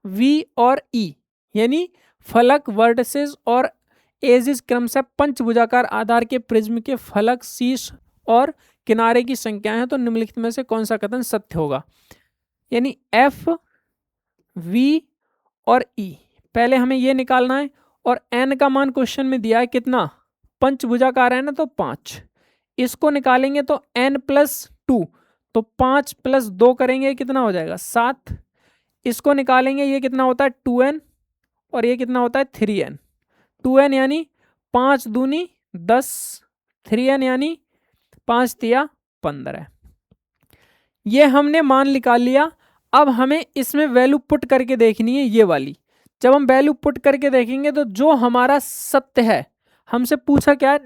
वी और ई यानी फलक, वर्टिसेस और एजिस क्रमशः पंचभुजाकार आधार के प्रिज्म के फलक, शीर्ष और किनारे की संख्याएं हैं, तो निम्नलिखित में से कौन सा कथन सत्य होगा। यानी एफ वी और ई, पहले हमें ये निकालना है, और एन का मान क्वेश्चन में दिया है कितना, पंचभुजाकार है ना, तो 5। इसको निकालेंगे तो n प्लस 2, तो 5 प्लस 2 करेंगे कितना हो जाएगा 7। इसको निकालेंगे, ये कितना होता है 2n, और ये कितना होता है 3n। 2n यानी 5 दूनी 10, 3n यानी 5 तिया 15। ये हमने मान निकाल लिया। अब हमें इसमें वैल्यू पुट करके देखनी है, ये वाली। जब हम वैल्यू पुट करके देखेंगे तो जो हमारा सत्य है, हमसे पूछा क्या है,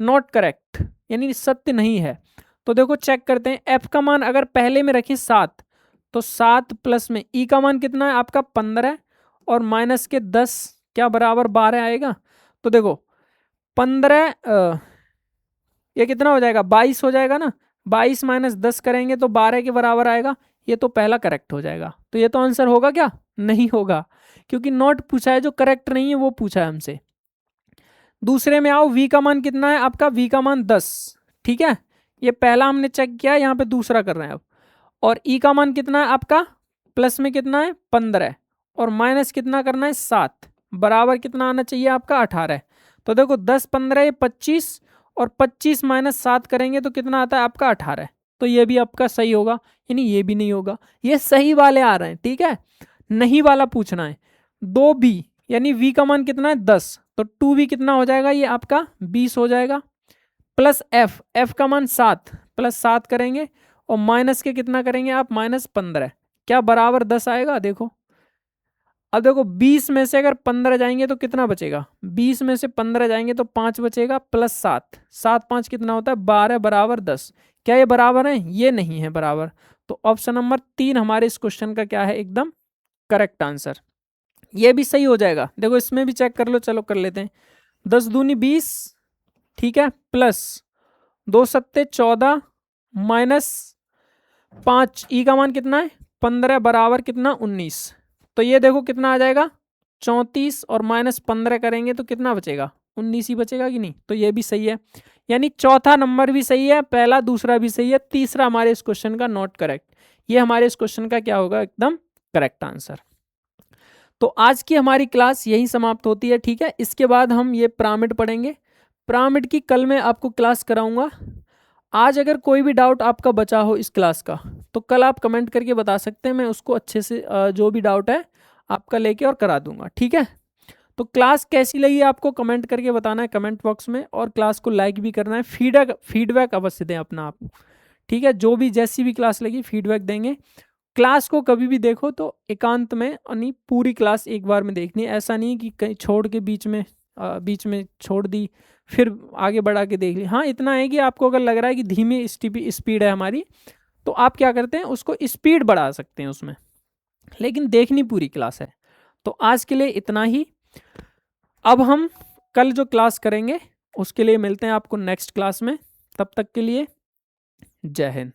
नॉट करेक्ट, यानी सत्य नहीं है। तो देखो चेक करते हैं, f का मान अगर पहले में रखें 7, तो 7 प्लस में e का मान कितना है आपका 15, और माइनस के 10 क्या बराबर 12 आएगा। तो देखो 15 ये कितना हो जाएगा 22 हो जाएगा ना, 22 माइनस 10 करेंगे तो 12 के बराबर आएगा। ये तो पहला करेक्ट हो जाएगा। तो ये तो आंसर होगा क्या, नहीं होगा, क्योंकि नॉट पूछा है, जो करेक्ट नहीं है वो पूछा है हमसे। दूसरे में आओ, v का मान कितना है आपका, v का मान 10। ठीक है, ये पहला हमने चेक किया, यहाँ पे दूसरा कर रहे हैं अब। और e का मान कितना है आपका, प्लस में कितना है 15, और माइनस कितना करना है 7, बराबर कितना आना चाहिए आपका 18। तो देखो 10 15 ये 25, और 25 माइनस 7 करेंगे तो कितना आता है आपका 18। तो ये भी आपका सही होगा, यानी ये भी नहीं होगा। ये सही वाले आ रहे हैं, ठीक है, नहीं वाला पूछना है। 2b यानी v का मान कितना है 10, तो 2b कितना हो जाएगा, ये आपका 20 हो जाएगा। प्लस f का मान 7, प्लस 7 करेंगे, और माइनस के कितना करेंगे आप, माइनस 15, क्या बराबर 10 आएगा। देखो अब देखो 20 में से अगर 15 जाएंगे तो कितना बचेगा, 20 में से 15 जाएंगे तो 5 बचेगा, प्लस 7, 7 5 कितना होता है 12, बराबर 10। क्या ये बराबर है, ये नहीं है बराबर। तो ऑप्शन नंबर 3 हमारे इस क्वेश्चन का क्या है, एकदम करेक्ट आंसर। ये भी सही हो जाएगा, देखो इसमें भी चेक कर लो, चलो कर लेते हैं। 10 दूनी 20, ठीक है, प्लस 2 सत्ते 14, माइनस 5 ई का मान कितना है 15, बराबर कितना 19। तो ये देखो कितना आ जाएगा 34, और माइनस 15 करेंगे तो कितना बचेगा 19 ही बचेगा कि नहीं। तो ये भी सही है, यानी चौथा नंबर भी सही है, पहला दूसरा भी सही है, तीसरा हमारे इस क्वेश्चन का नॉट करेक्ट। ये हमारे इस क्वेश्चन का क्या होगा, एकदम करेक्ट आंसर। तो आज की हमारी क्लास यही समाप्त होती है। ठीक है, इसके बाद हम ये पिरामिड पढ़ेंगे। पिरामिड की कल मैं आपको क्लास कराऊंगा। आज अगर कोई भी डाउट आपका बचा हो इस क्लास का, तो कल आप कमेंट करके बता सकते हैं, मैं उसको अच्छे से जो भी डाउट है आपका लेके और करा दूंगा। ठीक है, तो क्लास कैसी लगी आपको कमेंट करके बताना है कमेंट बॉक्स में, और क्लास को लाइक भी करना है। फीडबैक अवश्य दें अपना आप। ठीक है, जो भी जैसी भी क्लास लगी फीडबैक देंगे। क्लास को कभी भी देखो तो एकांत में, यानी पूरी क्लास एक बार में देखनी है। ऐसा नहीं कि कहीं छोड़ के बीच में छोड़ दी फिर आगे बढ़ा के देख ली। हाँ, इतना है कि आपको अगर लग रहा है कि धीमी स्पीड है हमारी, तो आप क्या करते हैं उसको स्पीड बढ़ा सकते हैं उसमें, लेकिन देखनी पूरी क्लास है। तो आज के लिए इतना ही। अब हम कल जो क्लास करेंगे उसके लिए मिलते हैं आपको नेक्स्ट क्लास में। तब तक के लिए जय हिंद।